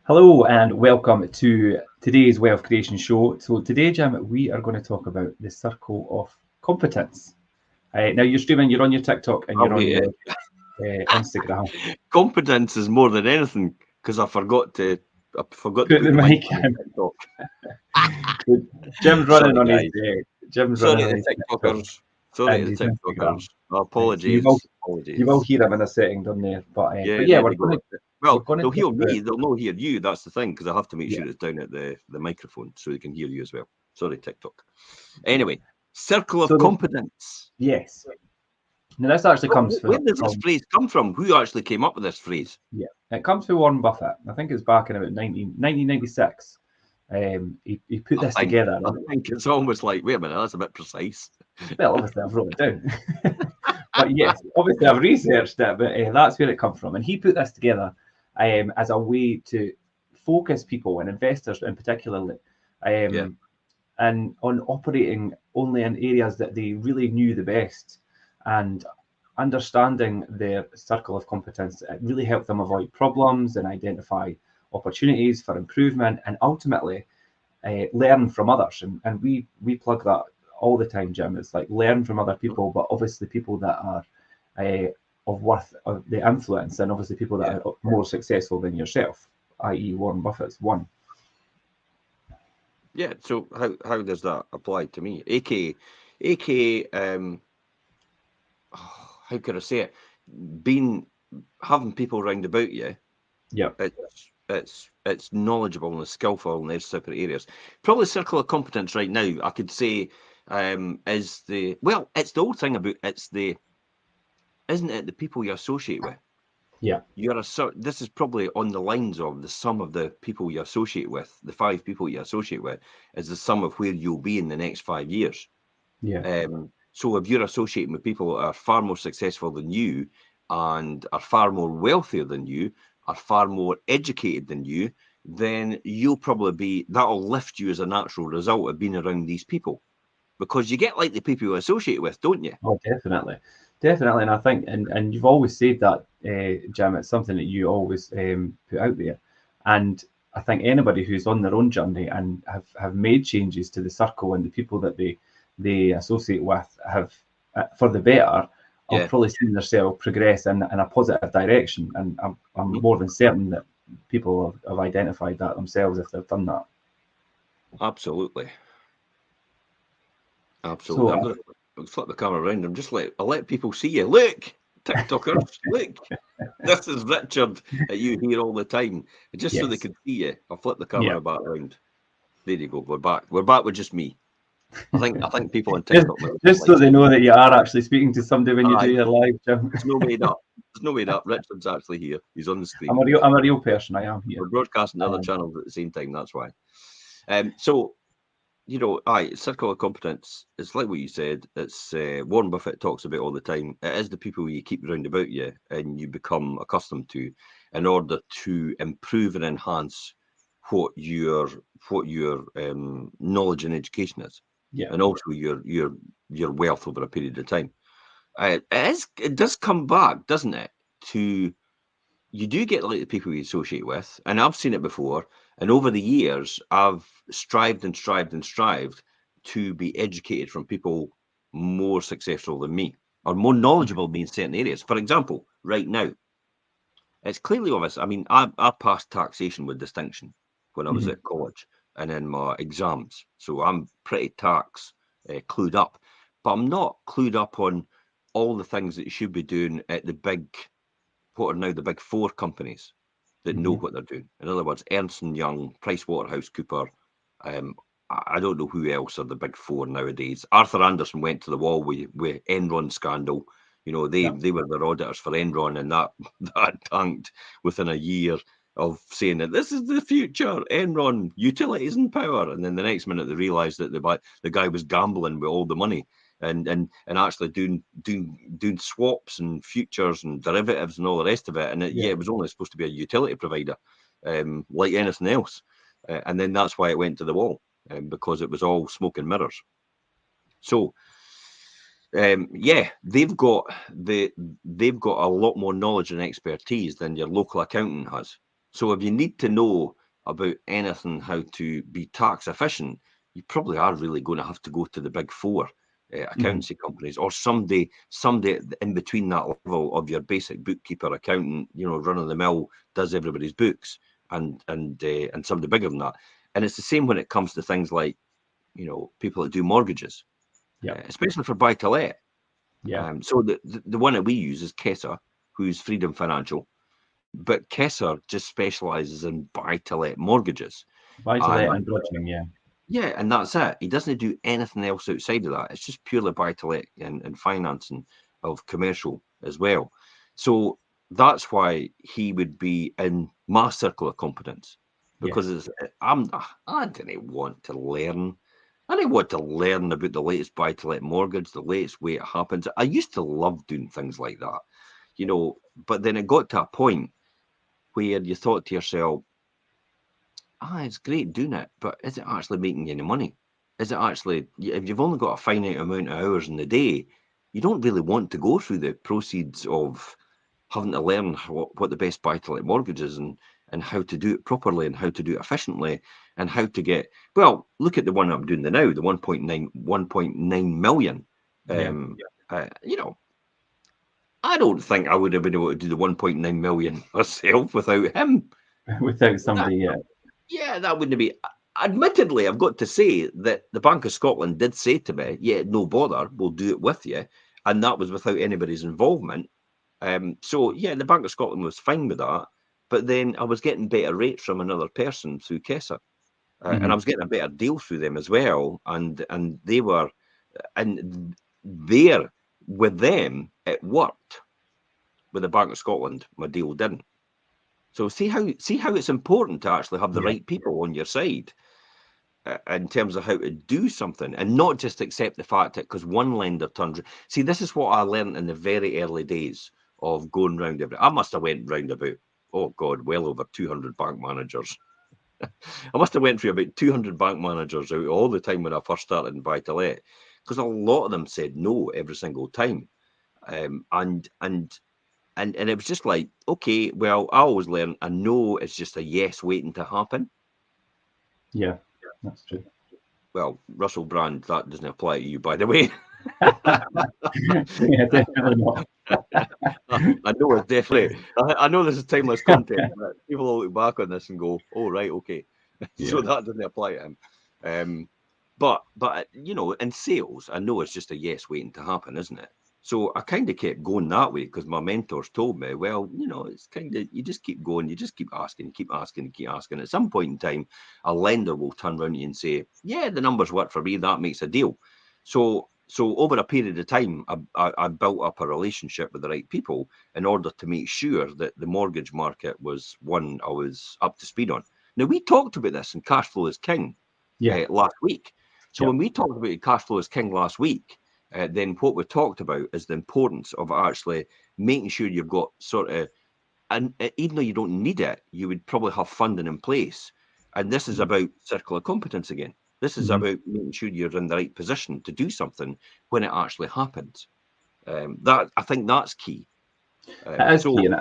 Hello and welcome to today's Wealth Creation Show. So today, Jim, we are going to talk about the circle of competence. Now you're streaming, you're on your TikTok and I'll you're on wait. your Instagram. Competence is more than anything because I forgot to Put put the the mic mic on the in. TikTok. Jim's running Sorry, on his guys. Jim's Sorry running to on the his TikTok TikTokers. Sorry and to his the Instagram. TikTokers. So you will Apologies. you will Apologies. hear him in a second on there. But Yeah, yeah, there we go. we're Well, gonna they'll talk hear about me. They'll not hear you. That's the thing because I have to make yeah, sure it's down at the microphone so they can hear you as well. Sorry, TikTok. yeah. Anyway, circle So of competence. yes. Now this actually comes Where does this from phrase come from? Who actually came up with this phrase? yeah, it comes from Warren Buffett. I think it's back in about 1996. He put this together. I think it's almost like, wait a minute, that's a bit precise. Well, obviously I've wrote it down. But yes, obviously I've researched it, but that's where it comes from. And he put this together as a way to focus people and investors in particularly Yeah, and on operating only in areas that they really knew the best and understanding their circle of competence. It really helped them avoid problems and identify opportunities for improvement and ultimately learn from others. And we plug that all the time, Jim. It's like learn from other people, but obviously people that are uh, of the influence, and obviously people that yeah. are more successful than yourself, i.e., Warren Buffett's one. Yeah, so how does that apply to me? AK, how could I say it? Being having people round about you, Yeah, it's knowledgeable and skillful in those separate areas. Probably circle of competence right now, I could say, is it's the whole thing about isn't it the people you associate with? yeah, This is probably on the lines of the sum of the people you associate with, the five people you associate with, is the sum of where you'll be in the next 5 years. yeah, So if you're associating with people that are far more successful than you and are far more wealthier than you, are far more educated than you, then that'll lift you as a natural result of being around these people. Because you get like the people you associate with, don't you? oh, definitely, definitely. And I think, and you've always said that, Jim. It's something that you always put out there, and I think anybody who's on their own journey and have made changes to the circle and the people that they associate with have for the better, are Yeah. probably seeing themselves progress in a positive direction. And I'm Mhm. more than certain that people have identified that themselves if they've done that. Absolutely. So Absolutely. I'm going to flip the camera around and I'll let people see you. Look, TikTokers, look. This is Richard that you hear all the time. Just so they yes, can see you. I'll flip the yeah. camera back around. There you go. We're back. We're back with just me. I think people on Just, TikTok might just so like they seeing know me. that you are actually speaking to somebody when you do Aye, your live, Jim. it's no made up. It's no made up. Richard's actually here. He's on the screen. I'm a real person. I am here. We're broadcasting the other Um, channels at the same time. That's why. So circle of competence. It's like what you said. It's Warren Buffett talks about all the time. It is the people you keep round about you and you become accustomed to, in order to improve and enhance what your knowledge and education is, yeah, and also your wealth over a period of time. It does come back, doesn't it? To You do get like the people you associate with, and I've seen it before. And over the years, I've strived and strived and strived to be educated from people more successful than me or more knowledgeable than me in certain areas. For example, right now, it's clearly obvious. I mean, I passed taxation with distinction when I was mhm, at college and in my exams, so I'm pretty tax clued up. But I'm not clued up on all the things that you should be doing at what are now the big four companies that know mhm, what they're doing. In other words, Ernst and Young, PricewaterhouseCooper. Um, I don't know who else are the big four nowadays. Arthur Anderson went to the wall with Enron scandal. They yeah, they were their auditors for Enron, and that that tanked within a year of saying that this is the future, Enron, utilities and power. And then the next minute they realised that the guy was gambling with all the money and actually doing swaps and futures and derivatives and all the rest of it. And yeah, it was only supposed to be a utility provider, like anything else. And then that's why it went to the wall, because it was all smoke and mirrors. So yeah, they've got a lot more knowledge and expertise than your local accountant has. So if you need to know about anything, how to be tax efficient, you probably are really going to have to go to the big four accountancy companies, or somebody in between that level of your basic bookkeeper, accountant, run of the mill, does everybody's books, and somebody bigger than that. And it's the same when it comes to things like, people that do mortgages, especially for buy to let. So the one that we use is Kessa, who's Freedom Financial, but Kessa just specialises in buy to let mortgages. Buy to let and bridging, Yeah, and that's it. He doesn't do anything else outside of that. It's just purely buy to let and financing of commercial as well. So that's why he would be in my circle of competence, because I didn't want to learn. I didn't want to learn about the latest buy to let mortgage, the latest way it happens. I used to love doing things like that, but then it got to a point where you thought to yourself, it's great doing it, but is it actually making you any money? Is it actually, if you've only got a finite amount of hours in the day, you don't really want to go through the proceeds of having to learn what the best buy-to-let mortgage is, and how to do it properly, and how to do it efficiently, and how to get, well, look at the one I'm doing now, the 1.9 million. I don't think I would have been able to do the 1.9 million myself without him. Without somebody, Yeah, that wouldn't be. Admittedly, I've got to say that the Bank of Scotland did say to me, "Yeah, no bother, we'll do it with you," and that was without anybody's involvement. So yeah, the Bank of Scotland was fine with that, but then I was getting better rates from another person through Kessa, and I was getting a better deal through them as well, and they were, and there with them it worked. With the Bank of Scotland, my deal didn't. So see how it's important to actually have the right people on your side in terms of how to do something, and not just accept the fact that because one lender turns. See, this is what I learned in the very early days of going round I must have went round about, oh God, well over 200 bank managers. I must have went through about 200 bank managers out all the time when I first started in buy to let, because a lot of them said no every single time, and it was just like, okay, well, I always learn a no is just a yes waiting to happen. Yeah, that's true. Well, Russell Brand, that doesn't apply to you, by the way. Yeah, definitely not. I know it's definitely. I know this is timeless content, but people will look back on this and go, "Oh, right, okay." So that doesn't apply to him. But in sales, I know it's just a yes waiting to happen, isn't it? So I kind of kept going that way because my mentors told me, well, it's kind of, you just keep going, you just keep asking, keep asking, keep asking. At some point in time, a lender will turn around to you and say, yeah, the numbers work for me, that makes a deal. So over a period of time, I built up a relationship with the right people in order to make sure that the mortgage market was one I was up to speed on. Now, we talked about this in Cash Flow is King last week. So when we talked about Cash Flow is King last week, then what we talked about is the importance of actually making sure you've got sort of, and even though you don't need it, you would probably have funding in place. And this is about circle of competence again. This is about making sure you're in the right position to do something when it actually happens. That I think that's key. It is key, and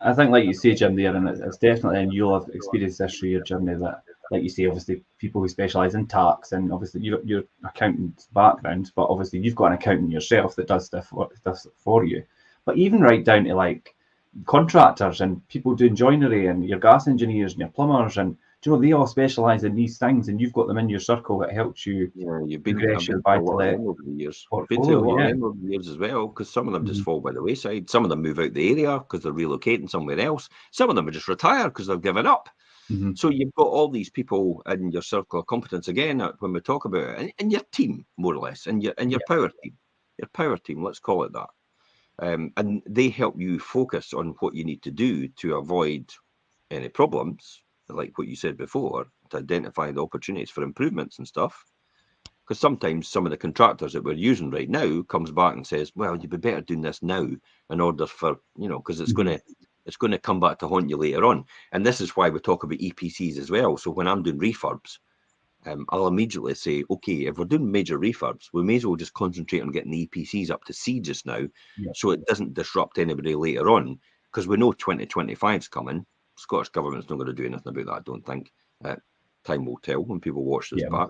I think, like you say, Jim, there, and it's definitely, and you'll have experienced this through your journey, that, like you say, obviously people who specialise in tax, and obviously your accountant's background, but obviously you've got an accountant yourself that does stuff for you. But even right down to like contractors and people doing joinery and your gas engineers and your plumbers, and they all specialise in these things, and you've got them in your circle that helps you. Yeah, I've progress your been through a lot of buy-to-let them over the years. Been through a portfolio. lot of Yeah. them over the years as well, because some of them just fall by the wayside. Some of them move out the area because they're relocating somewhere else. Some of them are just retired because they've given up. So you've got all these people in your circle of competence again when we talk about it, and your team, more or less, and your power team, let's call it that. And they help you focus on what you need to do to avoid any problems, like what you said before, to identify the opportunities for improvements and stuff. Because sometimes some of the contractors that we're using right now comes back and says, well, you'd be better doing this now in order for, because it's going to come back to haunt you later on. And this is why we talk about EPCs as well. So when I'm doing refurbs, I'll immediately say, okay, if we're doing major refurbs, we may as well just concentrate on getting the EPCs up to C just now, so it doesn't disrupt anybody later on, because we know 2025 is coming. Scottish Government's not going to do anything about that, I don't think. Time will tell when people watch this back.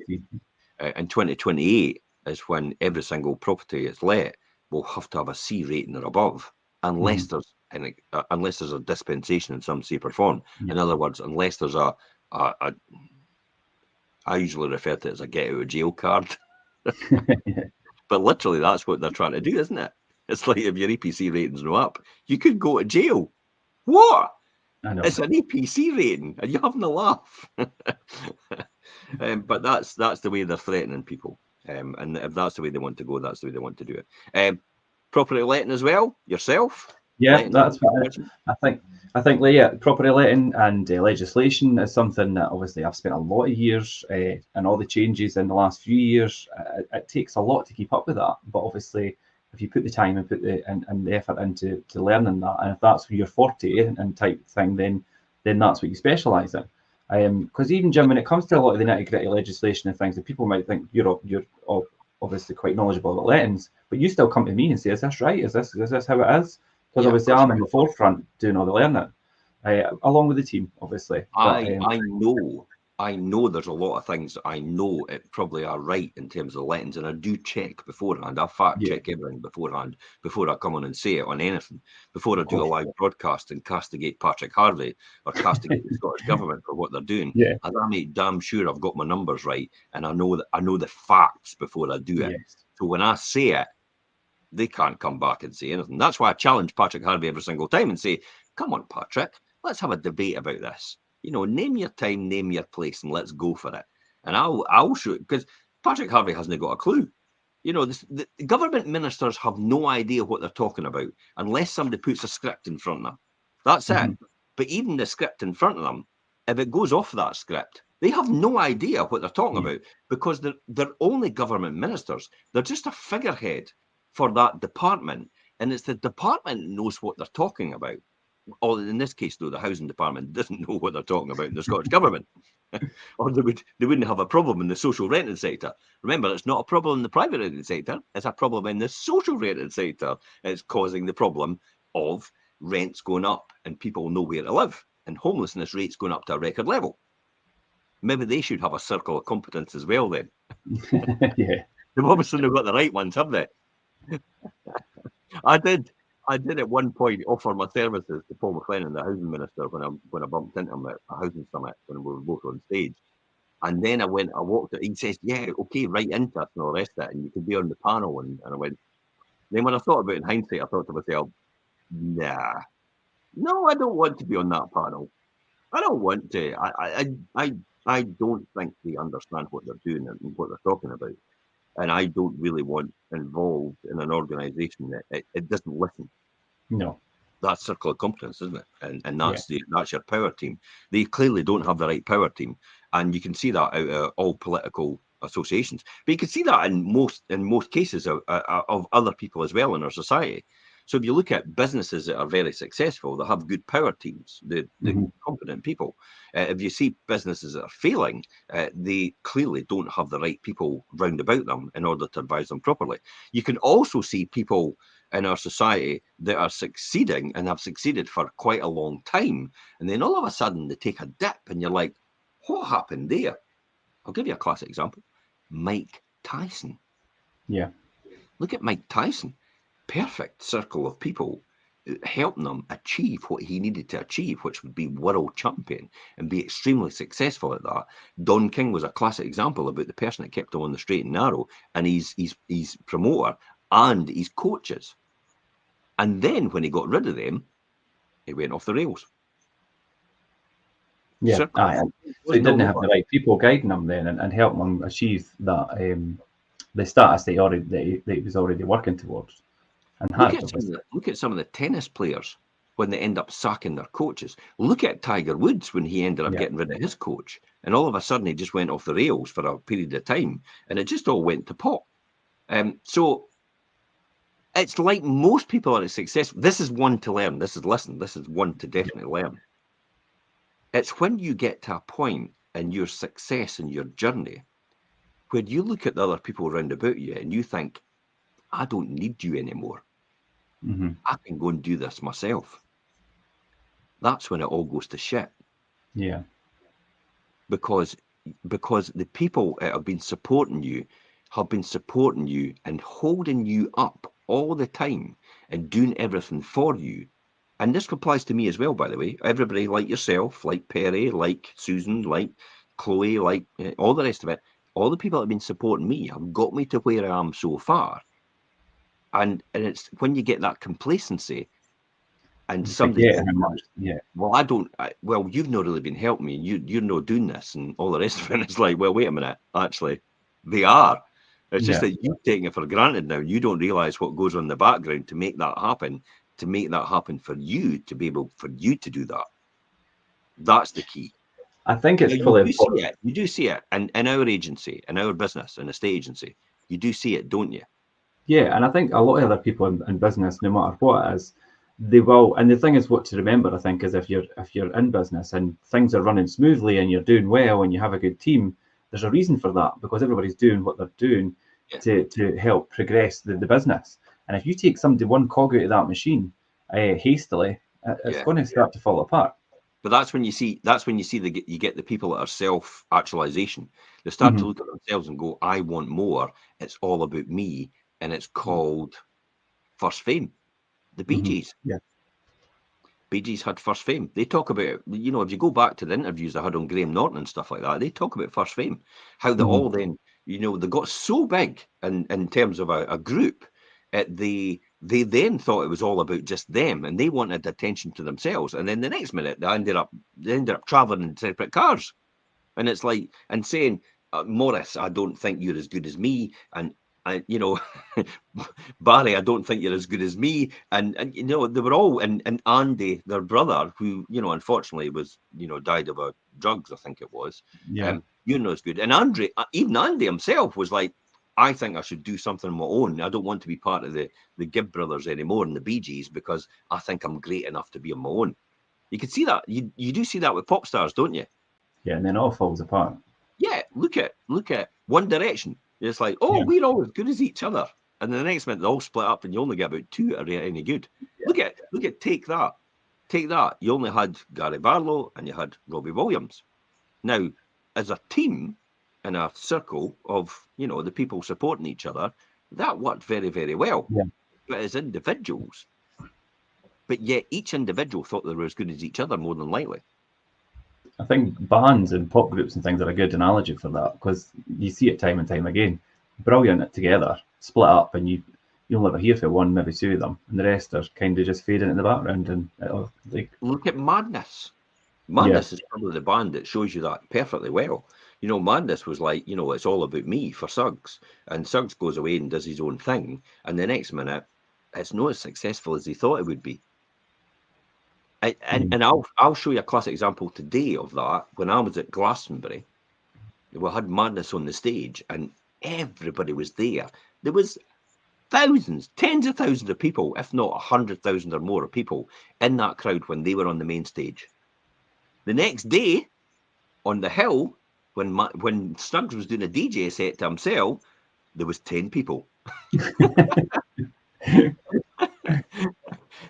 In 2028 is when every single property it's let will have to have a C rating or above, unless there's a dispensation in some shape or form. In other words, unless there's a I usually refer to it as a get out of jail card. But literally that's what they're trying to do, isn't it? It's like if your EPC rating's no up, you could go to jail. What? I know. It's an EPC rating. Are you having a laugh? But that's the way they're threatening people. And if that's the way they want to go, that's the way they want to do it. Property letting as well, yourself. Yeah, that's what I think. Yeah, property letting and legislation is something that obviously I've spent a lot of years and all the changes in the last few years. It takes a lot to keep up with that, but obviously, if you put the time and put the effort into learning that, and if that's your forte and type thing, then that's what you specialise in. Because even Jim, when it comes to a lot of the nitty gritty legislation and things, that people might think you're obviously quite knowledgeable about lettings, but you still come to me and say, "Is this right? Is this how it is?" Because obviously I'm in the forefront doing all the learning, along with the team, obviously. But, I know there's a lot of things that I know it probably are right in terms of lettings, and I do check beforehand. I fact check everything beforehand before I come on and say it on anything. Before I do a live broadcast and castigate Patrick Harvey or castigate the Scottish Government for what they're doing, and I make damn sure I've got my numbers right, and I know the facts before I do it. So when I say it, they can't come back and say anything. That's why I challenge Patrick Harvey every single time and say, "Come on, Patrick, let's have a debate about this. Name your time, name your place, and let's go for it." And I'll show it, because Patrick Harvey hasn't got a clue. The government ministers have no idea what they're talking about unless somebody puts a script in front of them. That's it. But even the script in front of them, if it goes off that script, they have no idea what they're talking about, because they're only government ministers. They're just a figurehead for that department, and it's the department that knows what they're talking about. Or in this case, though, the housing department doesn't know what they're talking about in the Scottish Government, or they wouldn't have a problem in the social rented sector. Remember, it's not a problem in the private rented sector; it's a problem in the social rented sector. It's causing the problem of rents going up and people know where to live, and homelessness rates going up to a record level. Maybe they should have a circle of competence as well. Then, they've obviously not got the right ones, have they? I did at one point offer my services to Paul McLennan, the housing minister, when I bumped into him at a housing summit when we were both on stage. And then I walked out, he says, "Yeah, okay, write into us and all the rest of it, and you can be on the panel." And I went, then when I thought about it in hindsight, I thought to myself, nah, no, I don't want to be on that panel. I don't want to. I don't think they understand what they're doing and what they're talking about. And I don't really want involved in an organisation that it doesn't listen. No. That's Circle of Competence, isn't it? And that's your power team. They clearly don't have the right power team, and you can see that out of all political associations. But you can see that in most cases of other people as well in our society. So if you look at businesses that are very successful, they have good power teams, the competent people. If you see businesses that are failing, they clearly don't have the right people round about them in order to advise them properly. You can also see people in our society that are succeeding and have succeeded for quite a long time, and then all of a sudden they take a dip, and you're like, what happened there? I'll give you a classic example. Mike Tyson. Yeah. Look at Mike Tyson. Perfect circle of people helping him achieve what he needed to achieve, which would be world champion and be extremely successful at that. Don King was a classic example about the person that kept him on the straight and narrow, and he's promoter and his coaches. And then when he got rid of them, he went off the rails. Yeah. So he didn't have the right people guiding him then and helping him achieve that the status that he was already working towards. And look at some of the tennis players when they end up sacking their coaches. Look at Tiger Woods when he ended up getting rid of his coach, and all of a sudden he just went off the rails for a period of time, and it just all went to pot. So it's like most people are successful. This is one to learn. This is one to definitely learn. It's when you get to a point in your success and your journey where you look at the other people around about you and you think, I don't need you anymore. I can go and do this myself. that's when it all goes to shit. Yeah. Because the people that have been supporting you and holding you up all the time and doing everything for you. And this applies to me as well, by the way. Everybody like yourself, like Perry, like Susan, like Chloe, like all the rest of it, all the people that have been supporting me have got me to where I am so far. And it's when you get that complacency and You somebody forget says, how much. Yeah. well, well, you've not really been helping me. You're not doing this and all the rest of it. It's like, well, wait a minute. Actually, they are. It's just Yeah. that you're taking it for granted now. You don't realize what goes on in the background to make that happen, for you to be able for you to do that. That's the key. I think Now, it's probably you do see it in our agency, in our business, in a state agency. You do see it, don't you? Yeah, and I think a lot of other people in business, no matter what it is, they will. And the thing is, what to remember, I think, is if you're in business and things are running smoothly and you're doing well and you have a good team, there's a reason for that because everybody's doing what they're doing Yeah. to help progress the business. And if you take somebody one cog out of that machine hastily, it's going to start to fall apart. But that's when you see you get the people that are self-actualization. They start to look at themselves and go, I want more. It's all about me. And it's called first fame. The Bee Gees. Yeah. Bee Gees had first fame. They talk about it, if you go back to the interviews I had on Graham Norton and stuff like that, they talk about first fame. How they all then, they got so big in terms of a group, they then thought it was all about just them and they wanted attention to themselves. And then the next minute they ended up traveling in separate cars. And it's like, and saying, Morris, I don't think you're as good as me. And Barry, I don't think you're as good as me. And they were all, and Andy, their brother, who, unfortunately was, died of drugs, I think it was. Yeah. You're not as good. And even Andy himself was like, I think I should do something on my own. I don't want to be part of the Gibb brothers anymore and the Bee Gees because I think I'm great enough to be on my own. You can see that. You do see that with pop stars, don't you? Yeah, and then it all falls apart. Yeah, look at One Direction. It's like, oh, we're all as good as each other. And then the next minute they all split up and you only get about two that are any good. Yeah. Look at Take That. Take That. You only had Gary Barlow and you had Robbie Williams. Now, as a team in a circle of, the people supporting each other, that worked very, very well. Yeah. But as individuals, yet each individual thought they were as good as each other more than likely. I think bands and pop groups and things are a good analogy for that because you see it time and time again. Brilliant together, split up, and you'll never hear from one, maybe two of them, and the rest are kind of just fading in the background. And look at Madness. Madness is probably the band that shows you that perfectly well. Madness was like, it's all about me for Suggs, and Suggs goes away and does his own thing, and the next minute, it's not as successful as he thought it would be. And I'll show you a classic example today of that. When I was at Glastonbury, we had Madness on the stage, and everybody was there. There was thousands, tens of thousands of people, if not 100,000 or more of people in that crowd when they were on the main stage. The next day, on the hill, when Suggs was doing a DJ set to himself, there was 10 people.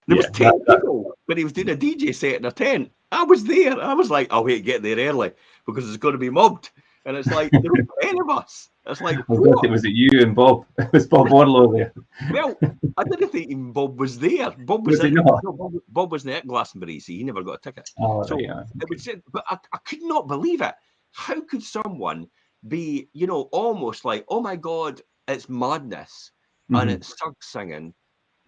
There was 10 people when he was doing a DJ set in a tent. I was there. I was like, oh, wait, get there early because it's going to be mobbed. And it's like, there were 10 of us. It's like, what? Was it you and Bob? It was Bob Warlow there. Well, I didn't think even Bob was there. Bob was Bob wasn't at Glastonbury, see, he never got a ticket. Oh, so right, yeah. it was, but I could not believe it. How could someone be, almost like, oh my God, it's Madness and it's Suggs singing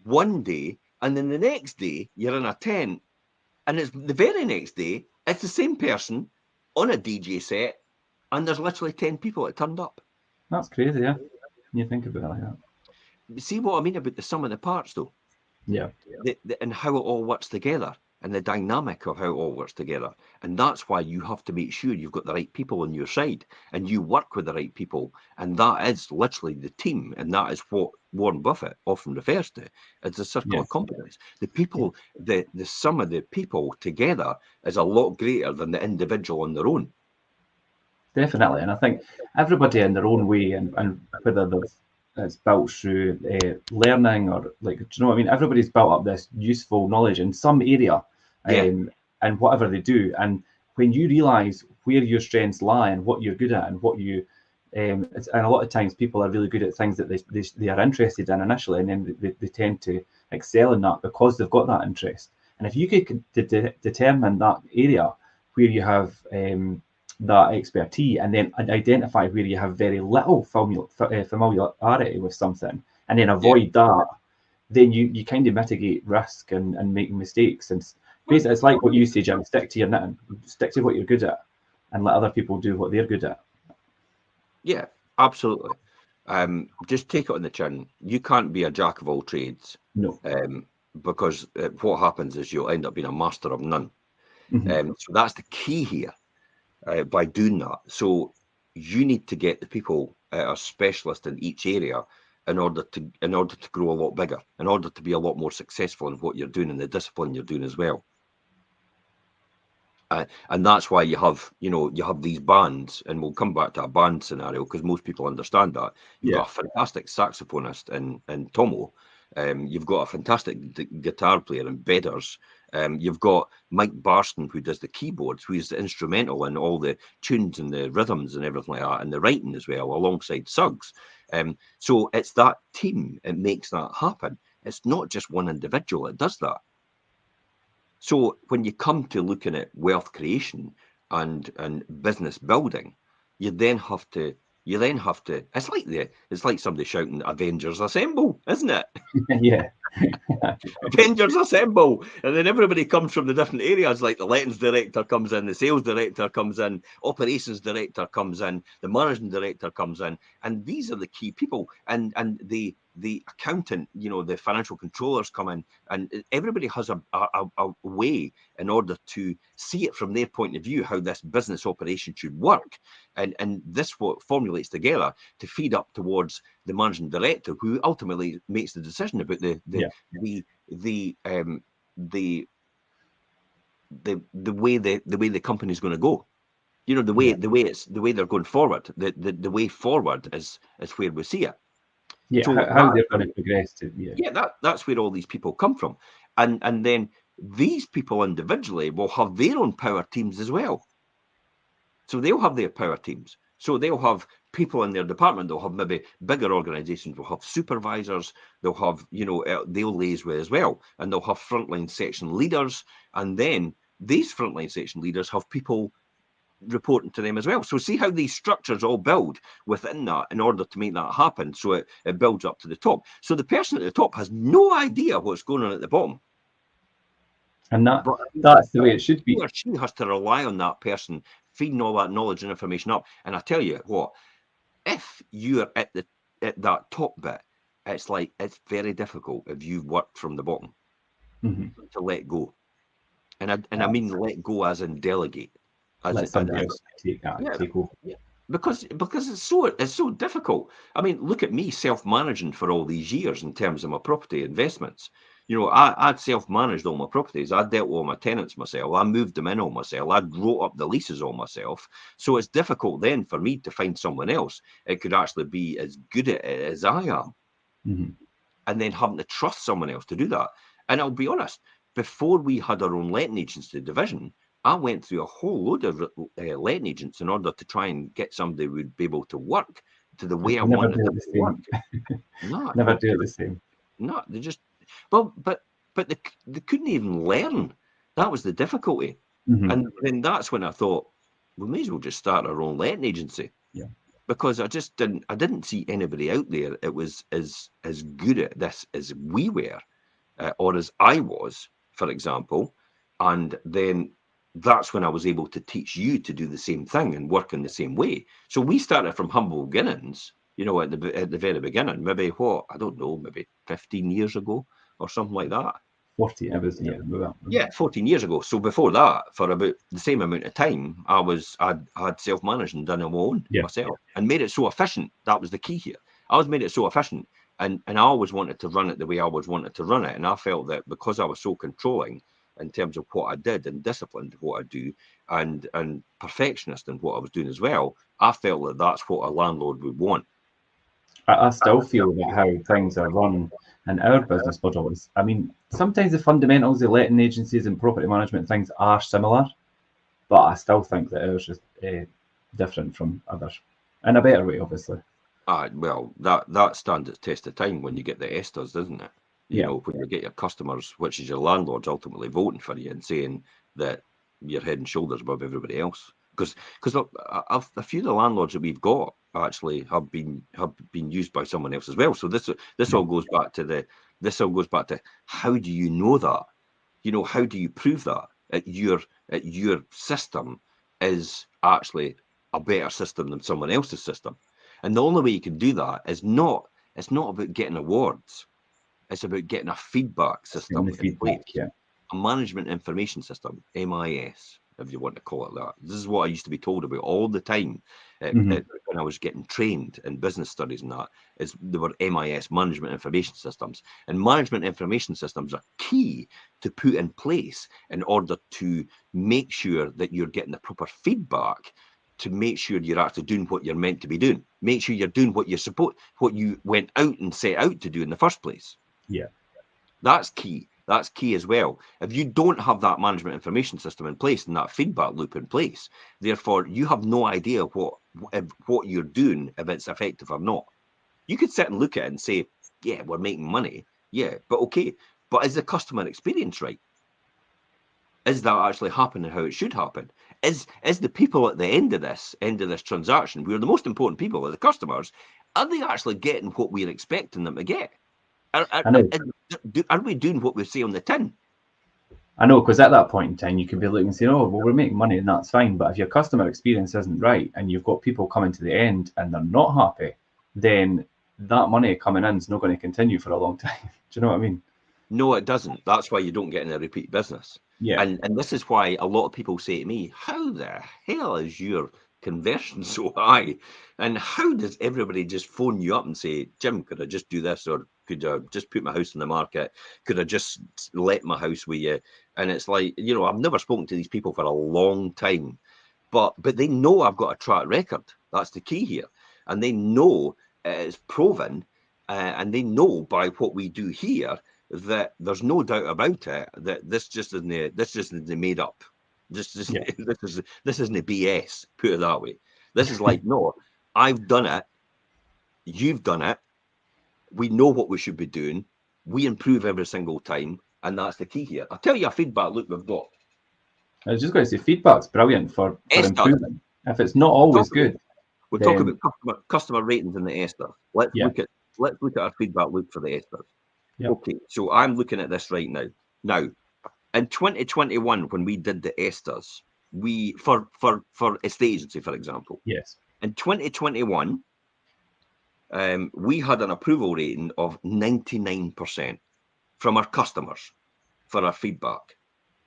one day, and then the next day you're in a tent, and it's the very next day it's the same person on a DJ set, and there's literally 10 people that turned up. That's crazy, yeah. You think about it like that. See what I mean about the sum of the parts, though? Yeah. And how it all works together, and the dynamic of how it all works together. And that's why you have to make sure you've got the right people on your side, and you work with the right people. And that is literally the team, and that is what Warren Buffett often refers to as the circle of competence. The people, the sum of the people together is a lot greater than the individual on their own. Definitely, and I think everybody in their own way, and whether it's built through learning or do you know what I mean? Everybody's built up this useful knowledge in some area, and whatever they do. And when you realize where your strengths lie and what you're good at and what you and a lot of times people are really good at things that they are interested in initially, and then they tend to excel in that because they've got that interest. And if you could determine that area where you have that expertise, and then identify where you have very little familiarity with something, and then avoid that, then you kind of mitigate risk and making mistakes. And basically, it's like what you say, Jim: stick to your knitting, stick to what you're good at, and let other people do what they're good at. Yeah, absolutely. Just take it on the chin. You can't be a jack of all trades. No. Because what happens is you'll end up being a master of none. Mm-hmm. So that's the key here by doing that. So you need to get the people are specialists in each area in order to grow a lot bigger, in order to be a lot more successful in what you're doing and the discipline you're doing as well. And that's why you have these bands, and we'll come back to a band scenario because most people understand that. You've got a fantastic saxophonist in Tomo. You've got a fantastic guitar player in Bedders. You've got Mike Barston, who does the keyboards, who is instrumental in all the tunes and the rhythms and everything like that, and the writing as well, alongside Suggs. So it's that team. It makes that happen. It's not just one individual that does that. So when you come to looking at wealth creation and business building, you then have to. It's like somebody shouting "Avengers Assemble," isn't it? Yeah. Avengers Assemble, and then everybody comes from the different areas. Like the lettings director comes in, the sales director comes in, operations director comes in, the managing director comes in, and these are the key people. And the accountant, the financial controllers come in, and everybody has a way in order to see it from their point of view how this business operation should work, and this what formulates together to feed up towards the managing director, who ultimately makes the decision about the way the company is going to go. The way they're going forward. The way forward is where we see it. Yeah, So how they're going to progress to that's where all these people come from, and then these people individually will have their own power teams as well. So they'll have their power teams. So they'll have people in their department. They'll have maybe bigger organizations. Will have supervisors. They'll have they'll liaise with as well, and they'll have frontline section leaders. And then these frontline section leaders have people reporting to them as well. So see how these structures all build within that in order to make that happen. So it builds up to the top. So the person at the top has no idea what's going on at the bottom. And that's the way it should be. He or she has to rely on that person feeding all that knowledge and information up. And I tell you what, if you're at that top bit, it's very difficult if you've worked from the bottom to let go. And I mean let go as in delegate. Let somebody else take over. Yeah. Because it's so difficult. I mean, look at me self-managing for all these years in terms of my property investments. I'd self-managed all my properties. I dealt with all my tenants myself. I moved them in all myself. I wrote up the leases all myself. So it's difficult then for me to find someone else. It could actually be as good at it as I am. And then having to trust someone else to do that. And I'll be honest, before we had our own letting agency division, I went through a whole load of letting agents in order to try and get somebody who would be able to work to the way I wanted them to work. No, never do it the same. No, they just but they couldn't even learn. That was the difficulty. And then that's when I thought we may as well just start our own letting agency. Yeah. Because I didn't see anybody out there that was as good at this as we were, or as I was, for example. And then that's when I was able to teach you to do the same thing and work in the same way. So we started from humble beginnings, at the very beginning, maybe I don't know, maybe 15 years ago or something like that. 40, I was, yeah, 14 years ago. So before that, for about the same amount of time, I had self-managed and done it on myself and made it so efficient. That was the key here. I was made it so efficient, and I always wanted to run it the way I always wanted to run it. And I felt that because I was so controlling in terms of what I did and disciplined what I do and perfectionist in what I was doing as well, I felt that that's what a landlord would want. I still feel that how things are run And our business model is, I mean, sometimes the fundamentals, the letting agencies and property management things are similar, but I still think that ours is different from others in a better way, obviously. Well, that stands its test of time when you get the esters, doesn't it? You Yeah. know, when you get your customers, which is your landlords, ultimately voting for you and saying that you're head and shoulders above everybody else. Because a few of the landlords that we've got actually have been used by someone else as well. So this all goes back to how do you know that? You know, how do you prove that your system is actually a better system than someone else's system? And the only way you can do that is it's not about getting awards. It's about getting a feedback In system the in place, feedback, yeah. a management information system, MIS, if you want to call it that. This is what I used to be told about all the time when I was getting trained in business studies and that, is there were MIS, management information systems. And management information systems are key to put in place in order to make sure that you're getting the proper feedback, to make sure you're actually doing what you're meant to be doing. Make sure you're doing what you went out and set out to do in the first place. Yeah. That's key. That's key as well. If you don't have that management information system in place and that feedback loop in place, therefore you have no idea what you're doing, if it's effective or not. You could sit and look at it and say, yeah, we're making money. Yeah, but okay. But is the customer experience right? Is that actually happening how it should happen? Is the people at the end of this transaction, we're the most important people, are the customers, are they actually getting what we're expecting them to get? I know. Are we doing what we say on the tin? I know, because at that point in time, you could be looking and saying, oh, well, we're making money and that's fine. But if your customer experience isn't right and you've got people coming to the end and they're not happy, then that money coming in is not going to continue for a long time. Do you know what I mean? No, it doesn't. That's why you don't get in a repeat business. Yeah. And this is why a lot of people say to me, how the hell is your conversion so high? And how does everybody just phone you up and say, Jim, could I just do this? Or could I just put my house in the market? Could I just let my house with you? And it's like, you know, I've never spoken to these people for a long time, but they know I've got a track record. That's the key here. And they know it's proven, and they know by what we do here that there's no doubt about it that this just isn't made up. Yeah. This isn't BS. Put it that way. This is like, no, I've done it. You've done it. We know what we should be doing. We improve every single time, and that's the key here. I'll tell you a feedback loop we've got. I was just going to say feedback's brilliant for improving. If it's not always good, We'll then, talk about customer ratings in the Esther. Let's look at our feedback loop for the Esther. Yep. Okay, so I'm looking at this right now. Now, in 2021, when we did the Esters, we for estate agency, for example. Yes. In 2021, we had an approval rating of 99% from our customers for our feedback.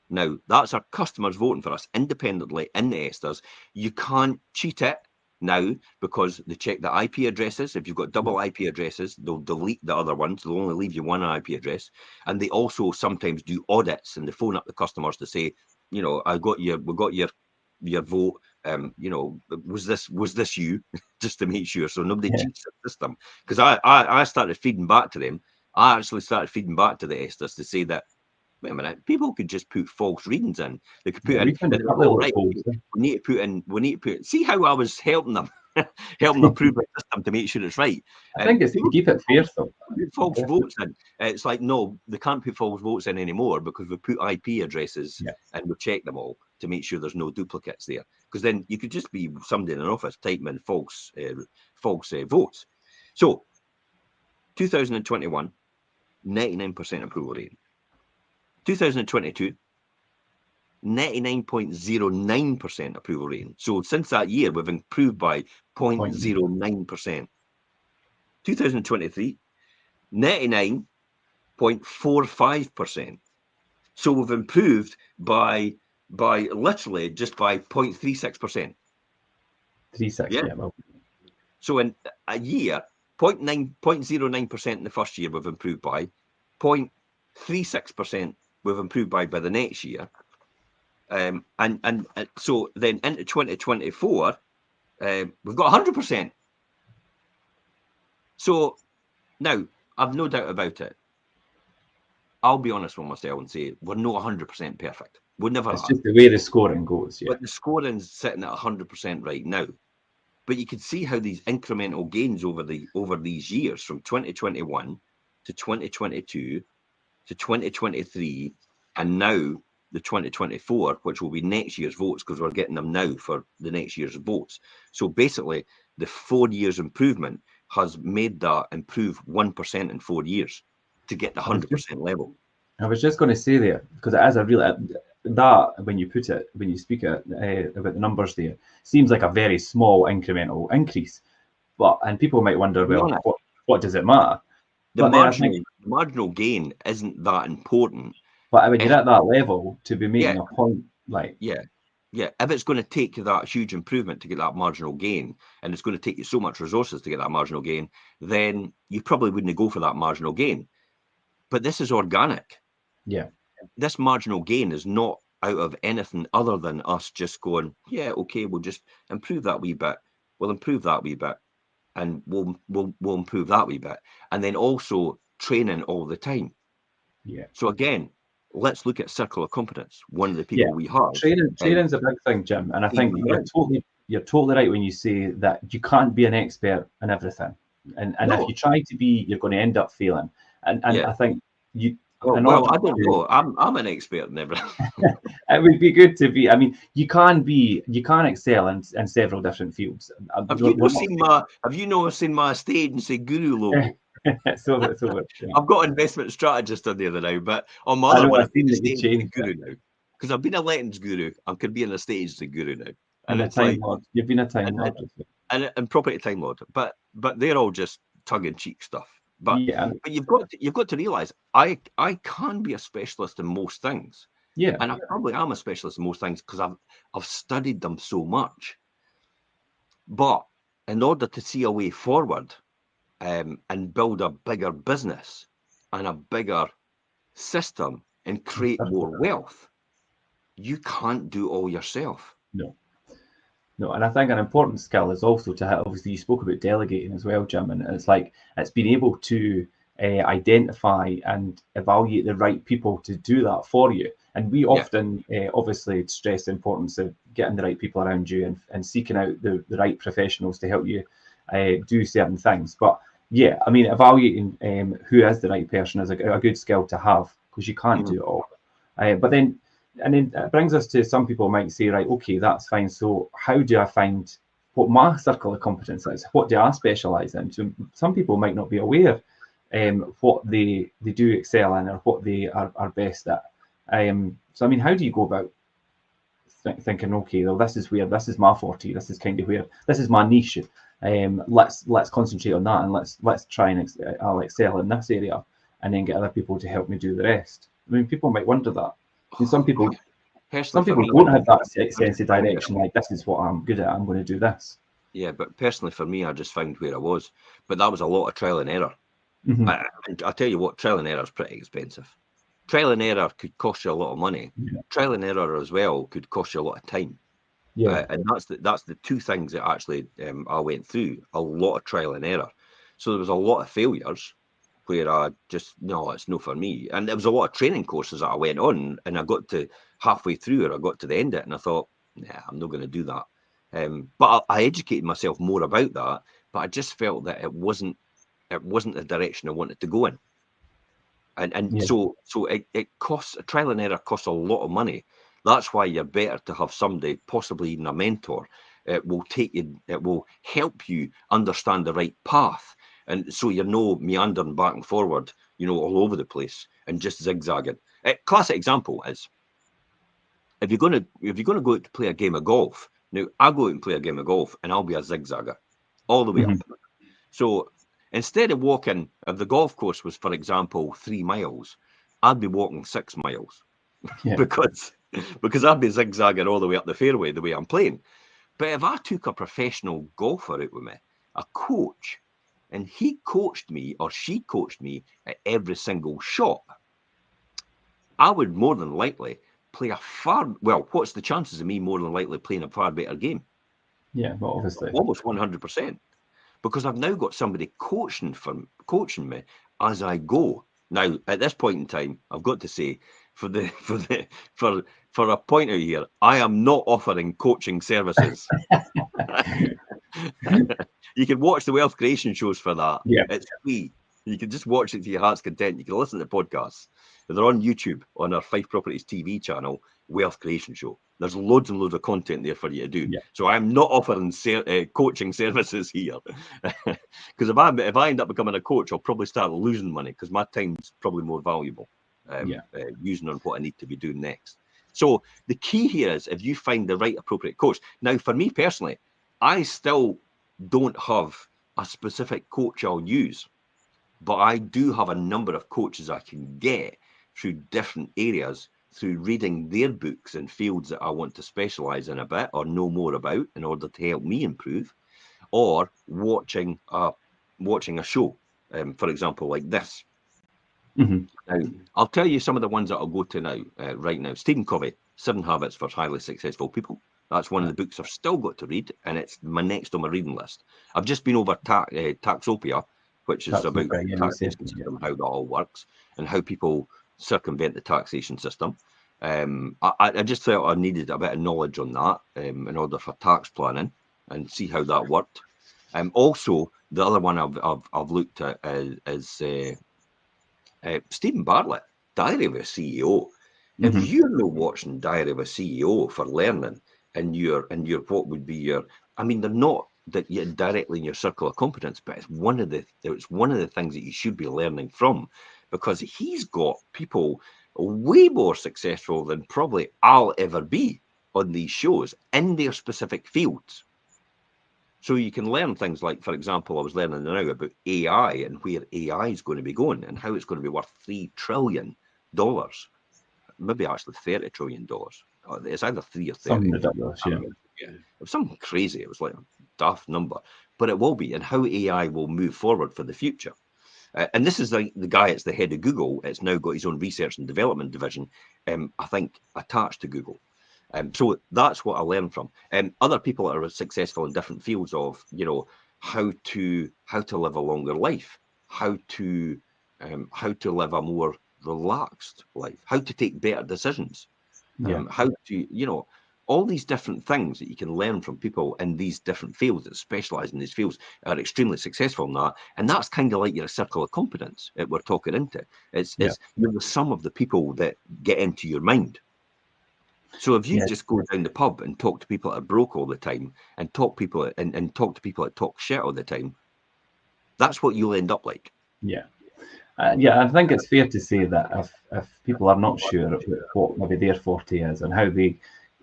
Now, that's our customers voting for us independently in the Esters. You can't cheat it now because they check the IP addresses. If you've got double IP addresses, they'll delete the other ones. They'll only leave you one IP address. And they also sometimes do audits and they phone up the customers to say, you know, we got your vote. You know, was this you? Just to make sure, so nobody cheats the system. Because I started feeding back to them. I actually started feeding back to the Esters to say that, wait a minute, people could just put false readings in. They could put in, we found a couple of loopholes. we need to put, see how I was helping them, helping them prove the system to make sure it's right. I think it's to keep it fair, though. Put false votes in. It's like, no, they can't put false votes in anymore because we put IP addresses and we check them all to make sure there's no duplicates there. Because then you could just be somebody in an office typing in false votes. So, 2021, 99% approval rating. 2022, 99.09% approval rating. So since that year, we've improved by 0.09%. 2023, 99.45%. So we've improved by literally just by 0.36%. 36, yeah. Well. So in a year, 0.09% in the first year we've improved by, 0.36% we've improved by the next year. And so then into 2024, we've got 100%. So now I've no doubt about it. I'll be honest with myself and say we're not 100% perfect. We never It's are. just the way the scoring goes. Yeah. But the scoring's sitting at 100% right now. But you can see how these incremental gains over these years, from 2021 to 2022 to 2023, and now the 2024, which will be next year's votes, because we're getting them now for the next year's votes. So basically, the 4 years improvement has made that improve 1% in 4 years to get the 100% level. I was just going to say there, because it is a real, that when you speak it about the numbers there, seems like a very small incremental increase. And people might wonder, well, what does it matter? The marginal gain isn't that important. But when you're at that level, to be making a point like... Yeah. If it's going to take you that huge improvement to get that marginal gain, and it's going to take you so much resources to get that marginal gain, then you probably wouldn't go for that marginal gain. But this is organic. Yeah. This marginal gain is not out of anything other than us just going, yeah, okay, we'll just improve that wee bit. We'll improve that wee bit. And we'll improve that wee bit. And then also training all the time. Yeah. So again, let's look at Circle of Competence. One of the people we have. Training's a big thing, Jim. And I think you're totally right when you say that you can't be an expert in everything. And if you try to be, you're going to end up failing. And I think you... Well, I don't know. I'm an expert in everything. It would be good to be. I mean, you can excel in several different fields. Have you not seen my estate and say Guru logo? I've got investment strategist on there now, but on my other one, I've been a guru now, because I've been a lettings guru. I could be in a stage the guru now, and it's like you've been a time lord, and property time lord. But they're all just tongue in cheek stuff. But you've got to realize I can be a specialist in most things. Yeah, and I probably am a specialist in most things because I've studied them so much. But in order to see a way forward, and build a bigger business and a bigger system and create more wealth, you can't do all yourself. No, and I think an important skill is also to have, obviously you spoke about delegating as well, Jim, and it's being able to identify and evaluate the right people to do that for you. And we often obviously stress the importance of getting the right people around you and seeking out the right professionals to help you do certain things. But yeah, I mean, evaluating who is the right person is a good skill to have, because you can't do it all. But then it brings us to, some people might say, right, okay, that's fine. So how do I find what my circle of competence is? What do I specialise in? So some people might not be aware what they do excel in or what they are best at. So I mean, how do you go about thinking, okay, well, this is my forte. This is kind of where, this is my niche. Let's concentrate on that, and let's try and I'll excel in this area, and then get other people to help me do the rest. I mean, people might wonder that. And some people don't have that sense of direction. Like, this is what I'm good at. I'm going to do this. Yeah, but personally for me, I just found where I was. But that was a lot of trial and error. Mm-hmm. I tell you what, trial and error is pretty expensive. Trial and error could cost you a lot of money. Yeah. Trial and error as well could cost you a lot of time. Yeah, and that's the two things that actually I went through, a lot of trial and error. So there was a lot of failures where I just, no, it's no for me. And there was a lot of training courses that I went on, and I got to halfway through, or I got to the end of it, and I thought, nah, I'm not going to do that. But I educated myself more about that, but I just felt that it wasn't the direction I wanted to go in. And so it costs, trial and error costs a lot of money. That's why you're better to have somebody, possibly even a mentor. It will help you understand the right path. And so you're no meandering back and forward, all over the place and just zigzagging. Classic example is, if you're going to go out to play a game of golf. Now, I'll go out and play a game of golf, and I'll be a zigzagger all the way up. So instead of walking, if the golf course was, for example, 3 miles, I'd be walking 6 miles because I'd be zigzagging all the way up the fairway the way I'm playing. But if I took a professional golfer out with me, a coach, and he coached me or she coached me at every single shot, I would more than likely play what's the chances of me more than likely playing a far better game? Yeah, well, obviously. Almost 100%. Because I've now got somebody coaching me as I go. Now, at this point in time, I've got to say, for a pointer here, I am not offering coaching services. You can watch the wealth creation shows for that. Yeah. It's free. You can just watch it to your heart's content. You can listen to the podcasts. They're on YouTube on our Fife Properties TV channel, Wealth Creation Show. There's loads and loads of content there for you to do. Yeah. So I'm not offering coaching services here, because if I end up becoming a coach, I'll probably start losing money because my time's probably more valuable using on what I need to be doing next. So the key here is if you find the right appropriate coach. Now, for me personally, I still don't have a specific coach I'll use, but I do have a number of coaches I can get through different areas, through reading their books in fields that I want to specialize in a bit or know more about in order to help me improve, or watching a show, for example, like this. Mm-hmm. Now, I'll tell you some of the ones that I'll go to now, right now. Stephen Covey, 7 Habits for Highly Successful People. That's one of the books I've still got to read, and it's my next on my reading list. I've just been over Taxopia, which is about the taxation system, how that all works, and how people circumvent the taxation system. I just felt I needed a bit of knowledge on that in order for tax planning and see how that worked. Also, the other one I've looked at is Stephen Bartlett, Diary of a CEO. If you're not watching Diary of a CEO for learning, and your what would be your, I mean, they're not that you're directly in your circle of competence, but it's one of the things that you should be learning from, because he's got people way more successful than probably I'll ever be on these shows in their specific fields. So you can learn things like, for example, I was learning now about AI and where AI is going to be going and how it's going to be worth $3 trillion, maybe actually $30 trillion. It's either 3 or 30. Something ridiculous, yeah. It was something crazy. It was like a daft number, but it will be, and how AI will move forward for the future. And this is the guy, it's the head of Google. It's now got his own research and development division, I think, attached to Google. So that's what I learned from. Other people that are successful in different fields of, how to live a longer life, how to live a more relaxed life, how to take better decisions, how to, all these different things that you can learn from people in these different fields that specialize in these fields are extremely successful in that. And that's kind of like your circle of competence that we're talking into. It's you're the sum of the people that get into your mind. So if you just go down the pub and talk to people that are broke all the time and talk to people that talk shit all the time, that's what you'll end up like. Yeah. I think it's fair to say that if people are not sure what maybe their forte is and how they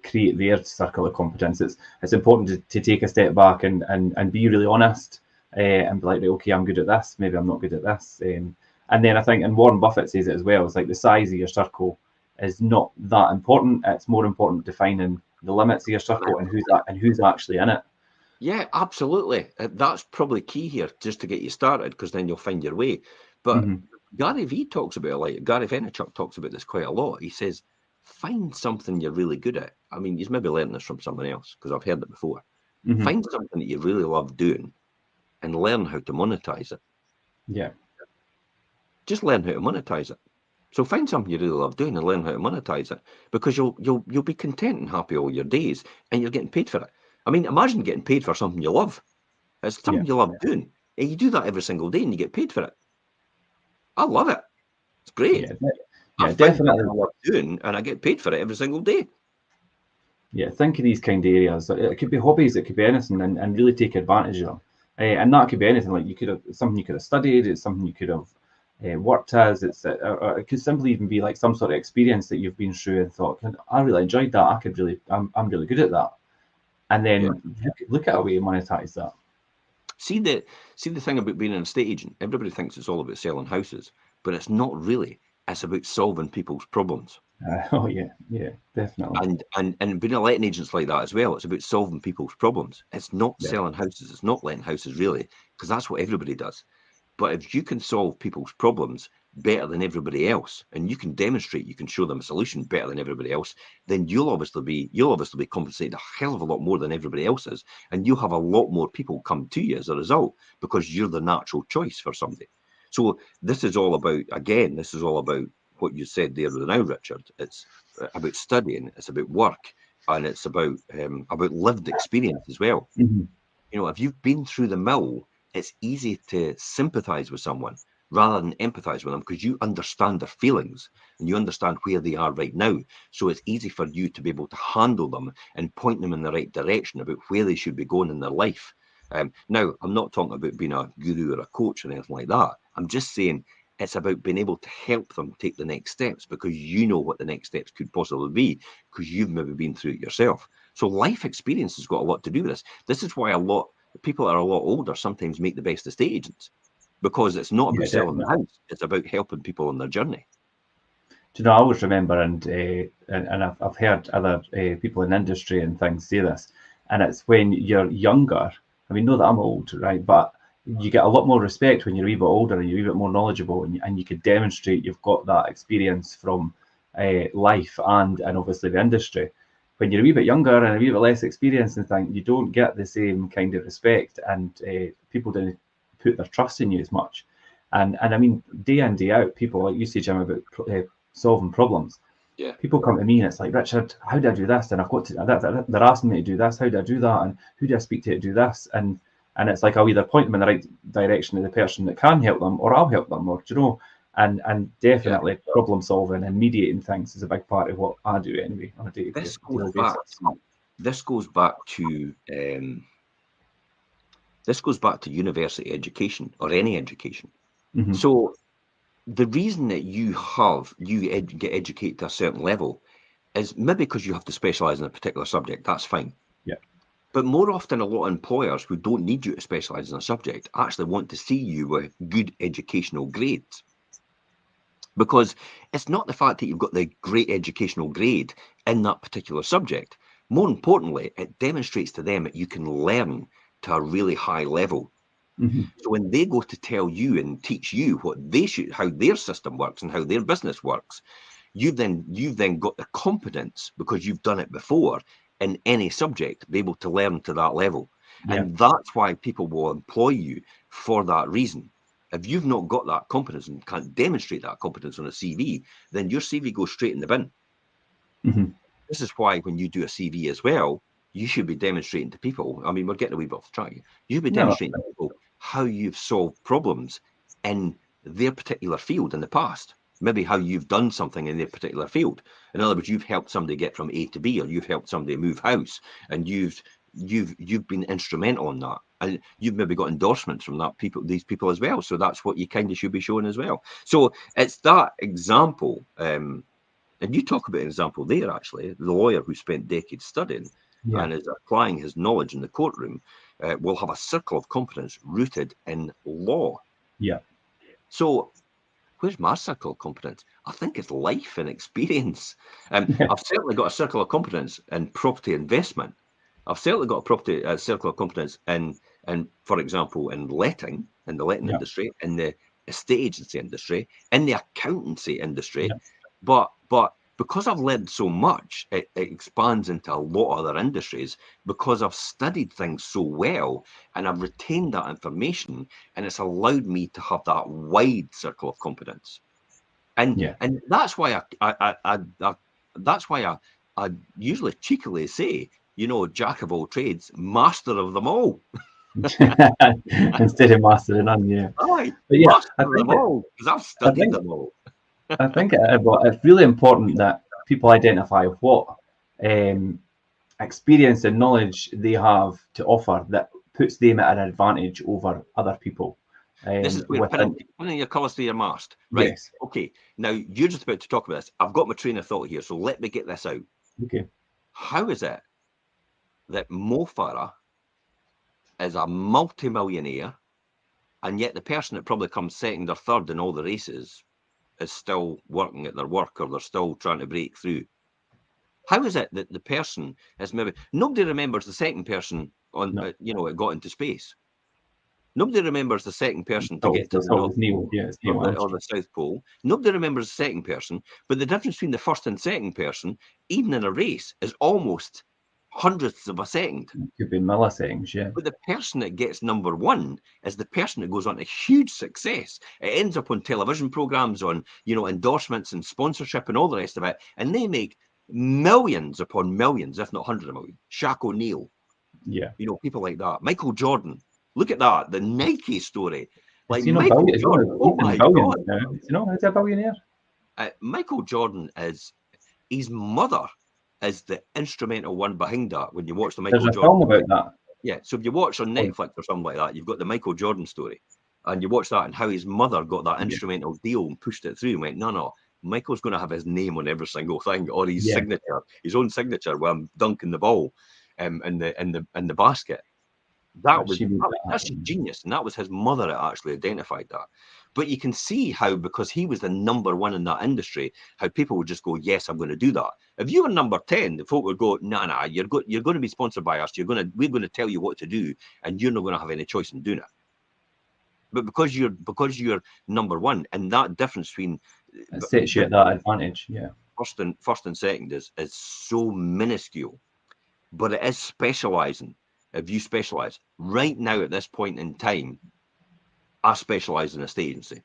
create their circle of competence, it's important to take a step back and be really honest and be like, okay, I'm good at this, maybe I'm not good at this. And then I think, and Warren Buffett says it as well, it's like the size of your circle is not that important. It's more important defining the limits of your circle and who's actually in it. Yeah, absolutely. That's probably key here, just to get you started, because then you'll find your way. But Gary Vaynerchuk talks about this quite a lot. He says, find something you're really good at. I mean, he's maybe learned this from someone else, because I've heard it before. Find something that you really love doing and learn how to monetize it. Yeah. Just learn how to monetize it. So find something you really love doing and learn how to monetize it, because you'll be content and happy all your days, and you're getting paid for it. I mean, imagine getting paid for something you love. It's something you love doing, and you do that every single day, and you get paid for it. I love it. It's great. I definitely love doing, and I get paid for it every single day. Yeah, think of these kind of areas. It could be hobbies, it could be anything, and really take advantage of them. And that could be anything. Like something you could have studied. It's something you could have worked as. It could simply even be like some sort of experience that you've been through and thought, I really enjoyed that. I'm really good at that. And then look at a way to monetize that. See the thing about being an estate agent. Everybody thinks it's all about selling houses, but it's not really. It's about solving people's problems. Oh yeah, definitely. And being a letting agent's like that as well. It's about solving people's problems. It's not selling houses. It's not letting houses really, because that's what everybody does. But if you can solve people's problems better than everybody else, and you can demonstrate, you can show them a solution better than everybody else, then you'll obviously be compensated a hell of a lot more than everybody else is, and you'll have a lot more people come to you as a result, because you're the natural choice for somebody. So this is all about, again, this is all about what you said there now, Richard. It's about studying, it's about work, and it's about lived experience as well. Mhm. You know, if you've been through the mill, it's easy to sympathize with someone rather than empathize with them, because you understand their feelings and you understand where they are right now. So it's easy for you to be able to handle them and point them in the right direction about where they should be going in their life. Now, I'm not talking about being a guru or a coach or anything like that. I'm just saying it's about being able to help them take the next steps, because you know what the next steps could possibly be, because you've maybe been through it yourself. So life experience has got a lot to do with this. This is why a lot people that are a lot older sometimes make the best estate agents, because it's not Yeah, about selling the definitely. house; it's about helping people on their journey. Do you know, I always remember, and I've heard other people in the industry and things say this, and it's when you're younger. I mean, know that I'm old, right? But you get a lot more respect when you're a wee bit older and you're a wee bit more knowledgeable, and you could demonstrate you've got that experience from life and obviously the industry. When you're a wee bit younger and a wee bit less experienced and things, you don't get the same kind of respect, and people don't put their trust in you as much. And I mean, day in day out, people like you say, Jim, about solving problems. Yeah, People come to me and it's like, Richard, how do I do this? And I've got to. They're asking me to do this. How do I do that? And who do I speak to do this? And it's like I'll either point them in the right direction to the person that can help them, or I'll help them, or you know. And yeah. definitely problem solving and mediating things is a big part of what I do anyway on a This goes daily back. basis. This goes back to. This goes back to university education or any education. Hmm. So the reason that get educated to a certain level is maybe because you have to specialize in a particular subject. That's fine. Yeah. But more often, a lot of employers who don't need you to specialize in a subject actually want to see you with good educational grades. Because it's not the fact that you've got the great educational grade in that particular subject. More importantly, it demonstrates to them that you can learn to a really high level. Hmm. So when they go to tell you and teach you what they should, how their system works and how their business works, you've then got the competence, because you've done it before in any subject, to be able to learn to that level. Yeah. And that's why people will employ you for that reason. If you've not got that competence and can't demonstrate that competence on a CV, then your CV goes straight in the bin. Hmm. This is why when you do a CV as well, you should be demonstrating to people. I mean, we're getting a wee bit off track. You should be No. demonstrating to people how you've solved problems in their particular field in the past. Maybe how you've done something in their particular field. In other words, you've helped somebody get from A to B, or you've helped somebody move house, and you've been instrumental in that, and you've maybe got endorsements from these people as well. So that's what you kind of should be showing as well. So it's that example. And you talk about an example there, actually. The lawyer who spent decades studying Yeah. and is applying his knowledge in the courtroom will have a circle of competence rooted in law. Yeah. So, where's my circle of competence? I think it's life and experience. Yeah. I've certainly got a circle of competence in property investment. I've certainly got a circle of competence in, for example, in the letting Yeah. industry, in the estate agency industry, in the accountancy industry. Yeah. But because I've learned so much, it expands into a lot of other industries, because I've studied things so well and I've retained that information, and it's allowed me to have that wide circle of competence. And Yeah. and that's why that's why I usually cheekily say, jack of all trades, master of them all. Instead of mastering none, yeah. Aye, But yeah, master of them all, because I've I studied think them all. well, it's really important that people identify what um, experience and knowledge they have to offer that puts them at an advantage over other people. This is where Within pinning your colours to your mast. Right. yes, Okay. Now you're just about to talk about this. I've got my train of thought here, so let me get this out. okay, How is it that Mo Farah is a multi-millionaire, and yet the person that probably comes second or third in all the races is still working at their work, or they're still trying to break through? How is it that the person is maybe nobody remembers the second person on no, it got into space? Nobody remembers the second person to get to it's the North always Neil, Pole yeah, it's or Neil the Armstrong. South Pole. Nobody remembers the second person, but the difference between the first and second person, even in a race, is almost hundredths of a second. It could be milliseconds, yeah. But the person that gets number one is the person that goes on to huge success. It ends up on television programs, on, you know, endorsements and sponsorship and all the rest of it. And they make millions upon millions, if not hundreds of millions. Shaq O'Neal, Yeah. you know, people like that. Michael Jordan. Look at that. The Nike story. Like Is he not Michael billion? Jordan. Oh my God. Now. Is he not? Is he a billionaire? Michael Jordan is, his mother is the instrumental one behind that. When you watch the Michael There's a Jordan film about that. Yeah, so if you watch on Netflix or something like that, you've got the Michael Jordan story, and you watch that and how his mother got that instrumental deal and pushed it through and went, no, Michael's going to have his name on every single thing, or his signature, his own signature, where I'm dunking the ball in the basket. That's genius, and that was his mother that actually identified that. But you can see how, because he was the number one in that industry, how people would just go, yes, I'm going to do that. If you were number 10, the folk would go, nah, you're going to be sponsored by us. We're going to tell you what to do, and you're not going to have any choice in doing it. But because you're number one, and that difference between it sets you at that advantage, first and second is so minuscule, but it is specializing. If you specialize right now at this point in time, I specialize in a state agency.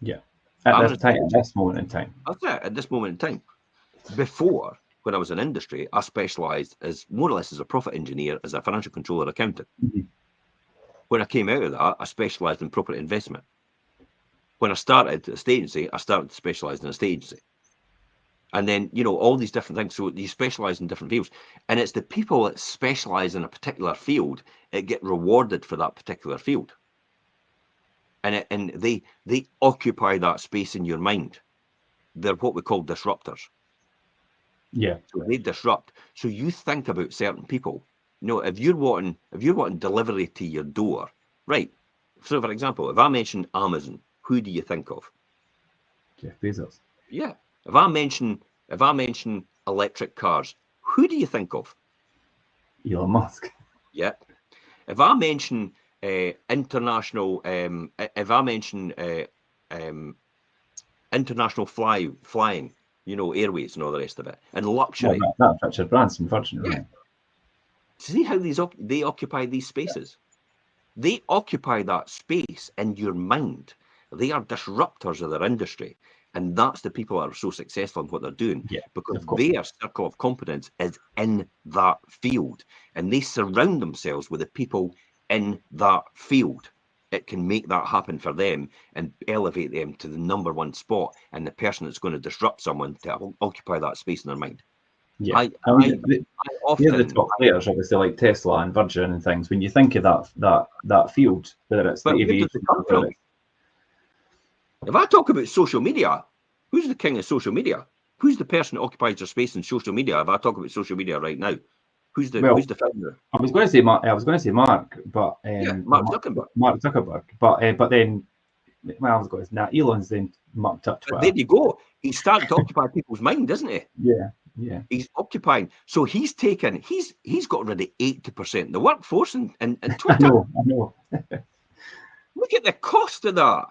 Yeah. At this moment in time. That's it, at this moment in time. Before, when I was in industry, I specialized as more or less as a profit engineer, as a financial controller, accountant. Mm-hmm. When I came out of that, I specialized in property investment. When I started a state agency, I started to specialize in a state agency. And then, you know, all these different things. So you specialize in different fields. And it's the people that specialize in a particular field that get rewarded for that particular field. And they occupy that space in your mind. They're what we call disruptors. Yeah. So they disrupt. So you think about certain people. You know, if you're wanting delivery to your door, right? So for example, if I mention Amazon, who do you think of? Jeff Bezos. Yeah. If I mention electric cars, who do you think of? Elon Musk. Yeah. If I mention international flying, you know, airways and all the rest of it, and luxury. That's Richard Branson, Virgin, right? See how they occupy these spaces? They occupy that space in your mind. They are disruptors of their industry. And that's the people that are so successful in what they're doing, because their circle of competence is in that field, and they surround themselves with the people in that field. It can make that happen for them and elevate them to the number one spot, and the person that's going to disrupt someone to occupy that space in their mind. Yeah, I often, they're the top players, obviously, like Tesla and Virgin and things. When you think of that field, whether it's the aviation, if I talk about social media, who's the king of social media? Who's the person that occupies their space in social media? If I talk about social media right now, who's the founder? I was going to say Mark. But Mark Zuckerberg. But then, well, I was going to say Elon's then marked up Twitter. There you go. He's starting to occupy people's mind, isn't he? Yeah. He's occupying. So he's got rid of 80% of the workforce in Twitter. I know. Look at the cost of that.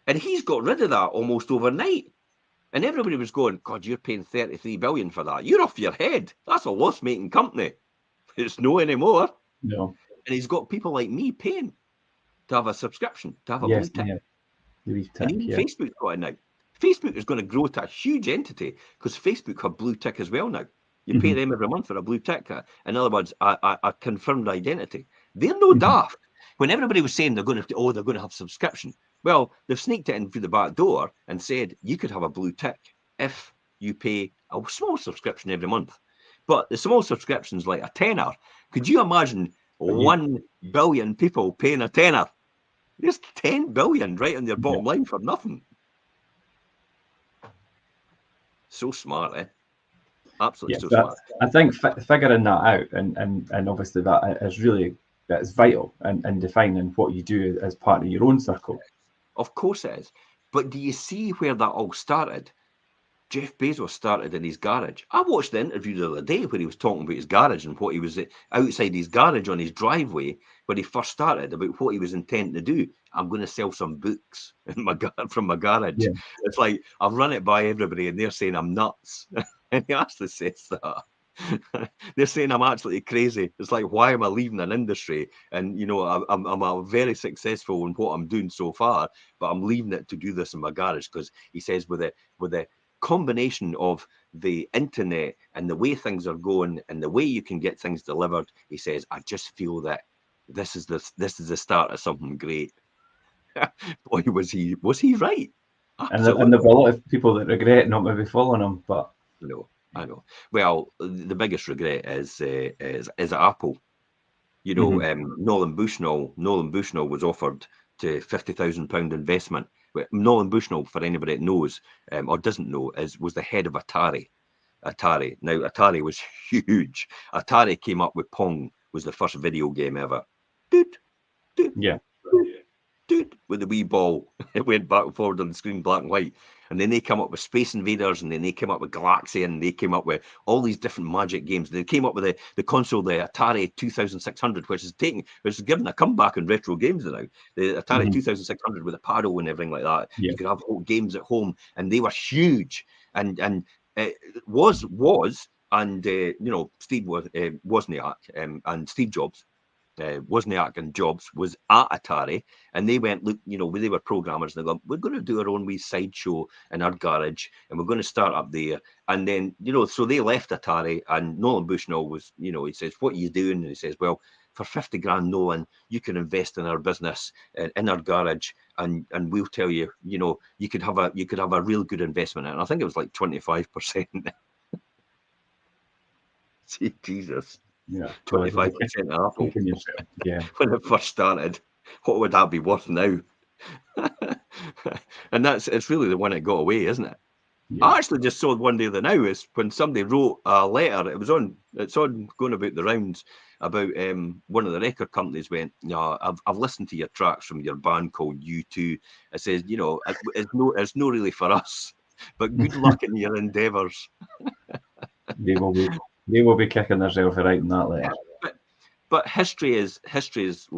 And he's got rid of that almost overnight. And everybody was going, God, you're paying 33 billion for that. You're off your head. That's a loss-making company. It's no anymore. No. And he's got people like me paying to have a subscription, to have a blue tick. And even Facebook's got it now. Facebook is going to grow to a huge entity because Facebook have blue tick as well now. You pay them every month for a blue tick. In other words, a confirmed identity. They're no daft. When everybody was saying they're going to have subscription, well, they've sneaked it in through the back door and said you could have a blue tick if you pay a small subscription every month. But the small subscription's like a tenner. Could you imagine 1 billion people paying a tenner? There's 10 billion right on their bottom line for nothing. So smart, eh? Absolutely so smart. I think figuring that out and obviously that is really vital in defining what you do as part of your own circle. Of course it is. But do you see where that all started? Jeff Bezos started in his garage. I watched the interview the other day where he was talking about his garage and what he was outside his garage on his driveway when he first started, about what he was intending to do. I'm going to sell some books from my garage. Yeah. It's like, I've run it by everybody and they're saying I'm nuts. And he actually says that. They're saying I'm absolutely crazy. It's like, why am I leaving an industry? And, I'm very successful in what I'm doing so far, but I'm leaving it to do this in my garage. Because he says with the combination of the internet and the way things are going and the way you can get things delivered, he says, I just feel that this is the start of something great. Boy, was he right? And Absolutely. there'll be a lot of people that regret not maybe following him, but No, I know. Well, the biggest regret is Apple. Nolan Bushnell was offered to £50,000 investment. Nolan Bushnell, for anybody that knows or doesn't know, was the head of Atari. Now, Atari was huge. Atari came up with Pong, was the first video game ever. Doot, doot, yeah. with the wee ball. It went back and forward on the screen, black and white. And then they come up with Space Invaders, and then they came up with Galaxy, and they came up with all these different Magic games. They came up with the console, the Atari 2600, which is given a comeback in retro games now. The Atari 2600 with a paddle and everything like that. Yeah. You could have whole games at home, and they were huge. And was and Steve Wozniak and Steve Jobs. Wozniak and Jobs was at Atari, and they went, look, they were programmers, and they go, we're going to do our own wee sideshow in our garage, and we're going to start up there. And then, so they left Atari, and Nolan Bushnell was, he says, what are you doing? And he says, well, for 50 grand, Nolan, you can invest in our business, in our garage, and we'll tell you, you could have a real good investment. And I think it was like 25%. See, Jesus. Yeah, 25% of Apple. Yeah. When it first started, what would that be worth now? And it's really the one that got away, isn't it? Yeah. I actually just saw one day the now is when somebody wrote a letter. It's on going about the rounds about one of the record companies went, yeah, I've listened to your tracks from your band called U2. It says, it's no really for us, but good luck in your endeavours. They will be kicking themselves for writing that letter. But history is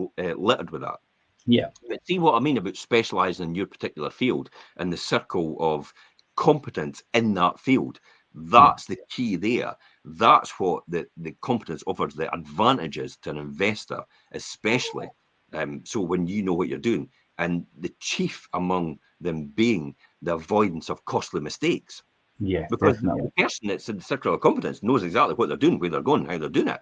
littered with that. Yeah. But see what I mean about specialising in your particular field and the circle of competence in that field. That's the key there. That's what the competence offers the advantages to an investor, especially. So when you know what you're doing, and the chief among them being the avoidance of costly mistakes. Yeah, Because definitely. the person that's in the circle of competence knows exactly what they're doing, where they're going, how they're doing it.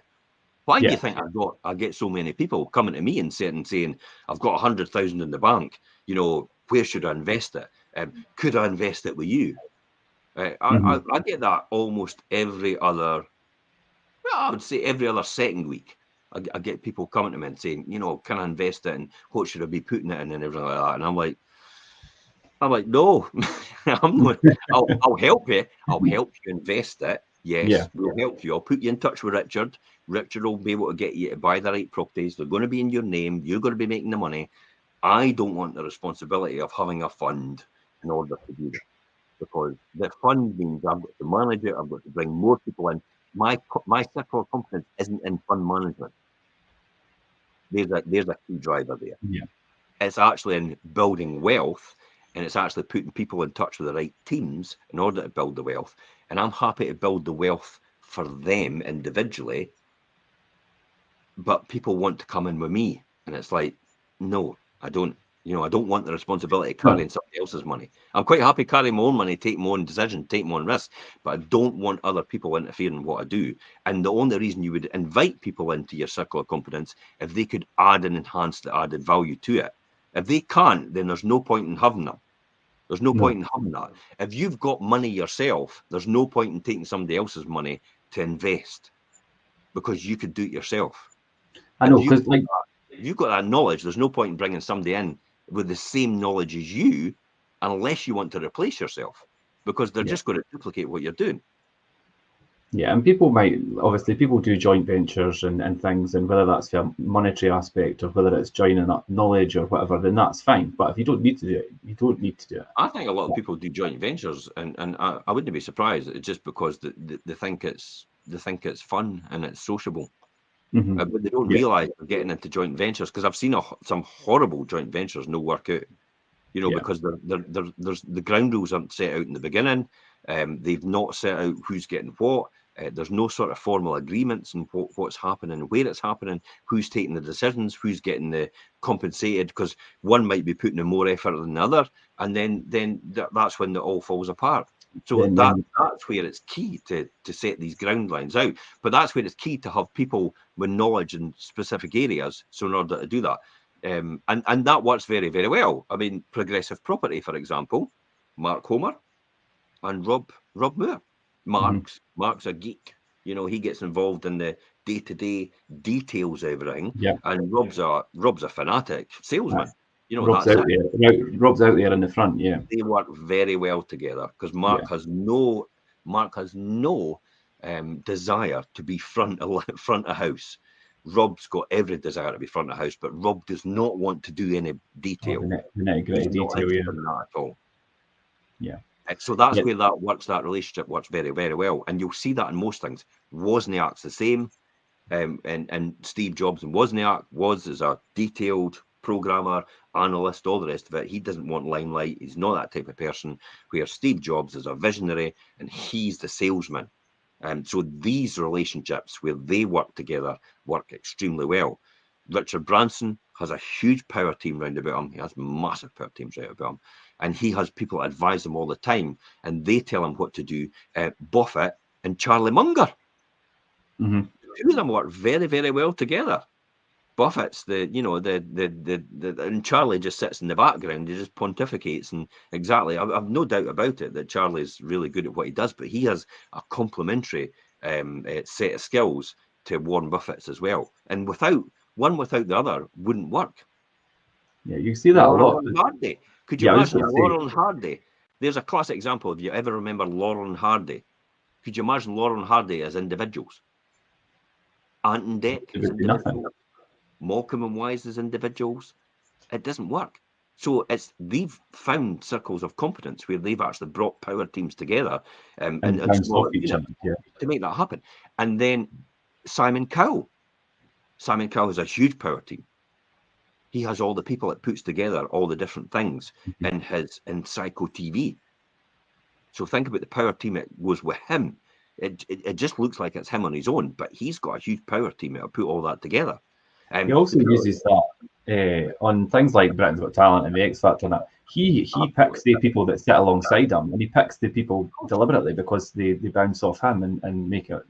Why do you think I get so many people coming to me and saying, I've got 100,000 in the bank, where should I invest it? Could I invest it with you? I get that almost every other, I would say every other second week. I get people coming to me and saying, can I invest it and what should I be putting it in and everything like that? And I'm like, no, I'm not. I'll help you. I'll help you invest it. Yes, we'll help you. I'll put you in touch with Richard. Richard will be able to get you to buy the right properties. They're going to be in your name. You're going to be making the money. I don't want the responsibility of having a fund in order to do this, because the fund means I've got to manage it. I've got to bring more people in. My circle of competence isn't in fund management. There's a key driver there. Yeah. It's actually in building wealth. And it's actually putting people in touch with the right teams in order to build the wealth. And I'm happy to build the wealth for them individually, but people want to come in with me. And it's like, no, I don't. I don't want the responsibility of carrying somebody else's money. I'm quite happy carrying my own money, take my own decision, take my own risk, but I don't want other people interfering in what I do. And the only reason you would invite people into your circle of competence if they could add and enhance the added value to it. If they can't, then there's no point in having them. There's no point in having that. If you've got money yourself, there's no point in taking somebody else's money to invest, because you could do it yourself. I know, because if you've got that knowledge, there's no point in bringing somebody in with the same knowledge as you, unless you want to replace yourself, because they're just going to duplicate what you're doing. Yeah, and people do joint ventures and things, and whether that's for a monetary aspect or whether it's joining up knowledge or whatever, then that's fine. But if you don't need to do it, you don't need to do it. I think a lot of people do joint ventures, and I wouldn't be surprised. It's just because they think it's fun and it's sociable. But they don't realise they're getting into joint ventures, because I've seen some horrible joint ventures no work out. Because there's the ground rules aren't set out in the beginning. They've not set out who's getting what. There's no sort of formal agreements on what's happening, where it's happening, who's taking the decisions, who's getting the compensated, because one might be putting in more effort than the other, and then that's when it all falls apart. So that's where it's key to set these ground lines out. But that's where it's key to have people with knowledge in specific areas. So in order to do that, and that works very, very well. I mean, Progressive Property, for example, Mark Homer and Rob Moore. Mark's a geek. You know, he gets involved in the day-to-day details of everything. Yeah. And Rob's a fanatic salesman. You know, Rob's out there. Rob's out there in the front. Yeah. They work very well together because Mark has no desire to be front of house. Rob's got every desire to be front of house, but Rob does not want to do any detail. The nitty-gritty detail, yeah. At all. Yeah. So that's where that works. That relationship works very, very well, and you'll see that in most things. Wozniak's the same, and Steve Jobs and Wozniak was as a detailed programmer, analyst, all the rest of it. He doesn't want limelight. He's not that type of person. Where Steve Jobs is a visionary, and he's the salesman. So these relationships where they work together work extremely well. Richard Branson has a huge power team round about him. He has massive power teams round about him. And he has people advise him all the time, and they tell him what to do. Buffett and Charlie Munger. Mm-hmm. Two of them work very, very well together. Buffett's and Charlie just sits in the background. He just pontificates, and exactly, I've no doubt about it that Charlie's really good at what he does, but he has a complementary set of skills to Warren Buffett's as well. And without the other, wouldn't work. Yeah, you see that a lot. Hardy. Could you imagine Laurel and Hardy? There's a classic example. If you ever remember Laurel and Hardy, could you imagine Laurel and Hardy as individuals? Ant and Dec as individuals. Morecambe and Wise as individuals. It doesn't work. So they've found circles of competence where they've actually brought power teams together and to make that happen. And then Simon Cowell. Simon Cowell has a huge power team. He has all the people that puts together all the different things in Psycho TV. So think about the power team that was with him. It just looks like it's him on his own, but he's got a huge power team that'll put all that together. He also uses that on things like Britain's Got Talent and the X Factor and that. He picks the people that sit alongside him, and he picks the people deliberately because they bounce off him and make it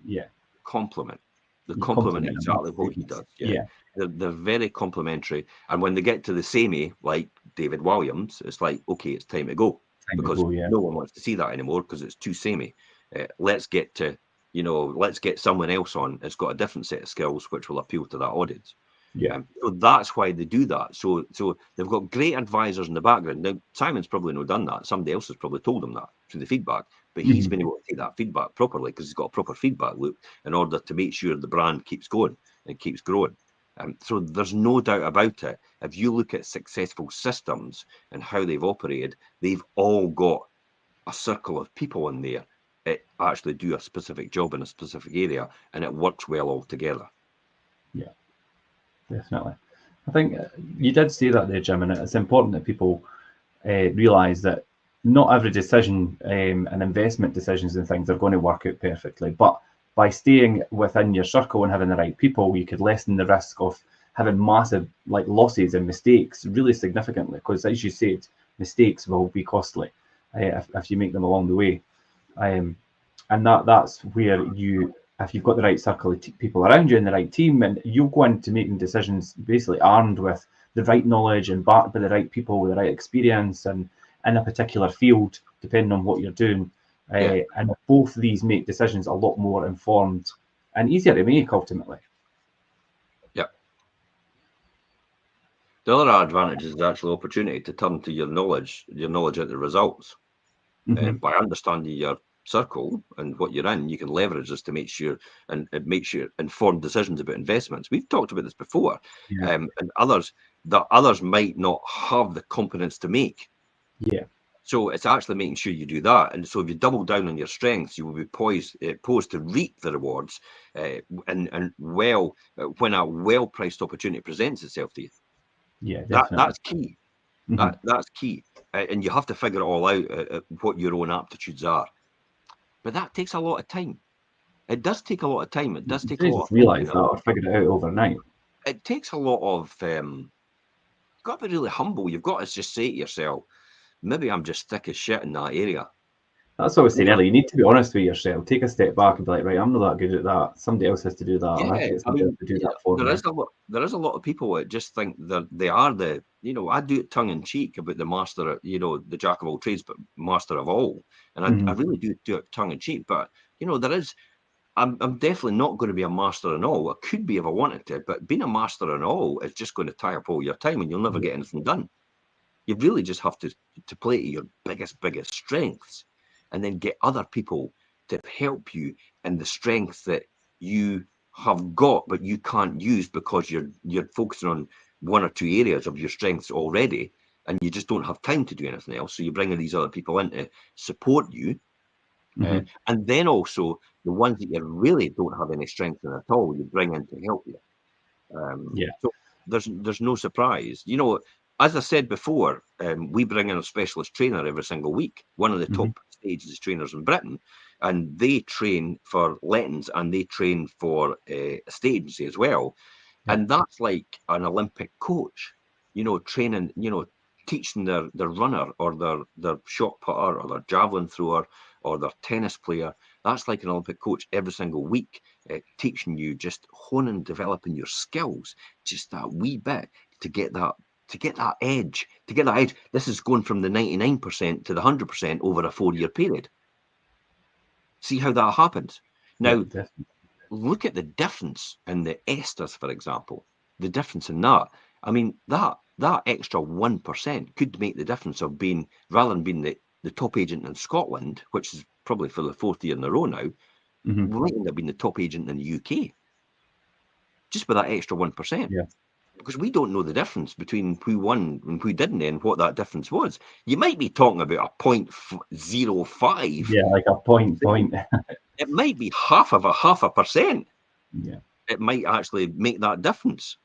complement. The complement exactly what he does. Yeah. They're very complimentary, and when they get to the samey, like David Williams, it's like, okay, it's time to go because no one wants to see that anymore because it's too samey. Let's get someone else on. It's got a different set of skills which will appeal to that audience. Yeah. So that's why they do that. So they've got great advisors in the background. Now, Simon's probably not done that. Somebody else has probably told him that through the feedback, but he's been able to take that feedback properly because he's got a proper feedback loop in order to make sure the brand keeps going and keeps growing. So there's no doubt about it. If you look at successful systems and how they've operated, they've all got a circle of people in there that actually do a specific job in a specific area, and it works well all together. Yeah, definitely. I think you did say that there, Jim, and it's important that people realise that not every decision and investment decisions and things are going to work out perfectly, but by staying within your circle and having the right people, you could lessen the risk of having massive losses and mistakes really significantly, because as you said, mistakes will be costly if you make them along the way. And that's where if you've got the right circle of people around you and the right team, and you'll go into making decisions basically armed with the right knowledge and backed by the right people with the right experience and in a particular field, depending on what you're doing. And both of these make decisions a lot more informed and easier to make ultimately. Yeah. The other advantage is the actual opportunity to turn to your knowledge into results. And by understanding your circle and what you're in, you can leverage this to make sure informed decisions about investments. We've talked about this before, and others might not have the competence to make. Yeah. So it's actually making sure you do that. And so if you double down on your strengths, you will be poised to reap the rewards when a well-priced opportunity presents itself to you. Yeah, definitely. That's key. That's key. And you have to figure it all out what your own aptitudes are. But that takes a lot of time. It does take a lot of time. It does You take a lot just of thinking. realise that or figured it out overnight. It takes a lot of. You've got to be really humble. You've got to just say to yourself, maybe I'm just thick as shit in that area. That's what I was saying earlier. You need to be honest with yourself. Take a step back and be like, right, I'm not that good at that. Somebody else has to do that. Or I have to Yeah, get I somebody else mean, to do that for there me. is a lot. There is a lot of people that just think that they are the. I do it tongue in cheek about the master. The jack of all trades, but master of all. And I really do it tongue in cheek. But there is. I'm definitely not going to be a master in all. I could be if I wanted to, but being a master in all is just going to tie up all your time, and you'll never get anything done. You really just have to play to your biggest strengths, and then get other people to help you in the strength that you have got but you can't use because you're focusing on one or two areas of your strengths already, and you just don't have time to do anything else. So you bring in these other people in to support you, and then also the ones that you really don't have any strength in at all, you bring in to help you. Yeah. So there's no surprise. As I said before, we bring in a specialist trainer every single week, one of the top stages trainers in Britain, and they train for Lettons and they train for a state agency as well. Yeah. And that's like an Olympic coach, training, teaching their runner or their shot putter or their javelin thrower or their tennis player. That's like an Olympic coach every single week, teaching you, just honing, developing your skills, just that wee bit to get that edge. This is going from the 99% to the 100% over a 4-year period. See how that happens? Now, Definitely. look at the difference in the esters, for example. The difference in that. I mean, that extra 1% could make the difference of being, rather than being the top agent in Scotland, which is probably for the 4th year in a row now, we might end up being the top agent in the UK. Just with that extra 1%. Yeah. Because we don't know the difference between who won and who didn't and what that difference was. You might be talking about a 0.05. Yeah, like a point. It might be half a percent. Yeah. It might actually make that difference.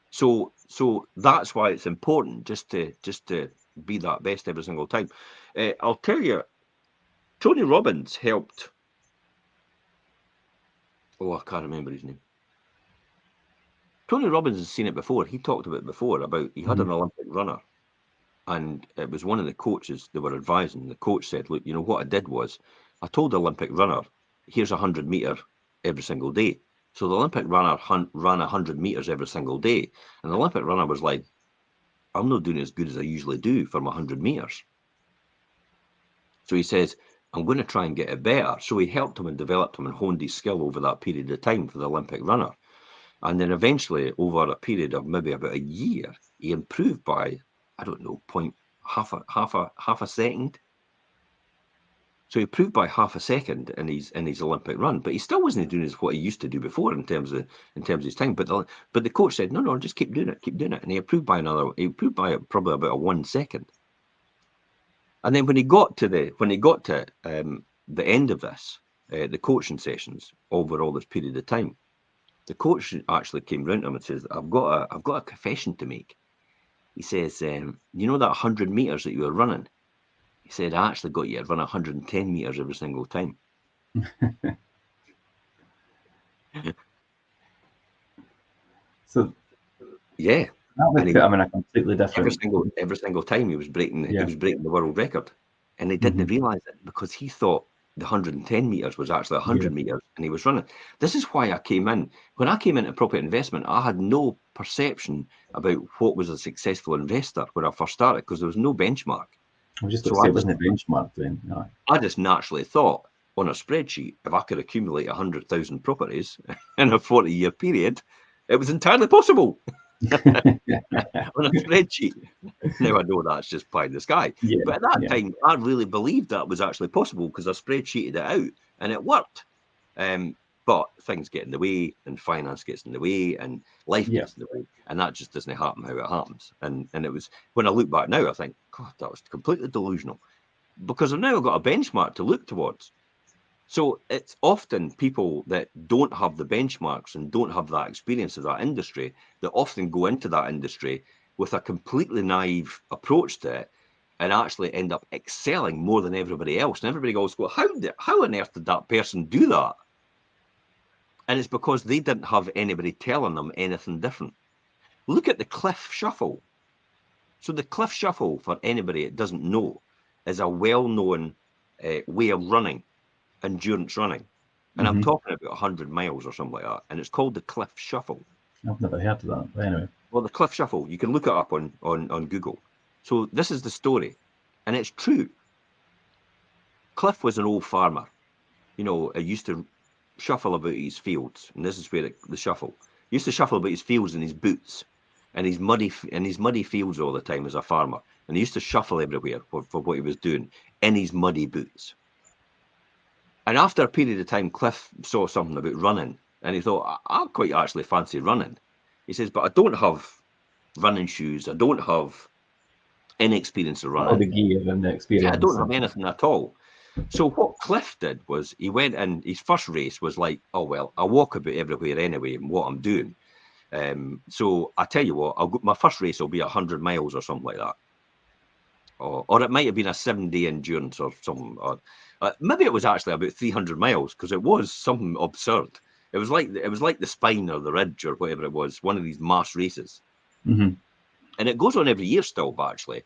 So that's why it's important just to be that best every single time. I'll tell you, Tony Robbins helped. Oh, I can't remember his name. Tony Robbins has seen it before. He talked about it before, about he had an Olympic runner, and it was one of the coaches they were advising. The coach said, look, what I did was I told the Olympic runner, here's 100 meter every single day. So the Olympic runner ran 100 meters every single day. And the Olympic runner was like, I'm not doing as good as I usually do for my 100 meters. So he says, I'm going to try and get it better. So he helped him and developed him and honed his skill over that period of time for the Olympic runner. And then eventually, over a period of maybe about a year, he improved by, I don't know, half a second. So he improved by half a second in his Olympic run, but he still wasn't doing what he used to do before in terms of his time. But the coach said, no, just keep doing it, and he improved by probably about a 1 second. And then when he got to the end of this, the coaching sessions over all this period of time, the coach actually came round to him and says, I've got a confession to make. He says, that 100 meters that you were running, he said, I actually got you to run 110 meters every single time. So yeah, that would put him in a completely different. every single time he was breaking the world record, and he didn't realise it because he thought the 110 meters was actually 100 meters, and he was running. This is why I came in. When I came into property investment, I had no perception about what was a successful investor when I first started, because there was no benchmark. I was just going to say, it wasn't a benchmark then. No. I just naturally thought, on a spreadsheet, if I could accumulate 100,000 properties in a 40-year period, it was entirely possible. On a spreadsheet. Now I know that's just pie in the sky. But at that time, I really believed that was actually possible because I spreadsheeted it out and it worked. But things get in the way, and finance gets in the way, and life gets in the way, and that just doesn't happen how it happens. And it was, when I look back now, I think, God, that was completely delusional, because I've now got a benchmark to look towards. So it's often people that don't have the benchmarks and don't have that experience of that industry that often go into that industry with a completely naive approach to it, and actually end up excelling more than everybody else. And everybody goes, well, how on earth did that person do that? And it's because they didn't have anybody telling them anything different. Look at the cliff shuffle. So the cliff shuffle, for anybody that doesn't know, is a well-known way of running, endurance running. And I'm talking about 100 miles or something like that. And it's called the cliff shuffle. I've never heard of that, but anyway. Well, the cliff shuffle, you can look it up on Google. So this is the story, and it's true. Cliff was an old farmer. You know, he used to shuffle about his fields, and this is where the shuffle. He used to shuffle about his fields in his boots, and his muddy fields all the time as a farmer. And he used to shuffle everywhere for what he was doing in his muddy boots. And after a period of time, Cliff saw something about running, and he thought, I quite actually fancy running. He says, but I don't have running shoes. I don't have any experience of running. All the gear and the experience. Yeah, I don't have anything at all. So what Cliff did was he went in, his first race was like, oh, well, I walk about everywhere anyway and what I'm doing. So I tell you what, my first race will be 100 miles or something like that. Or it might have been a 7-day endurance or something. Or maybe it was actually about 300 miles because it was something absurd. It was like the Spine or the Ridge or whatever it was, one of these mass races. And it goes on every year still, actually.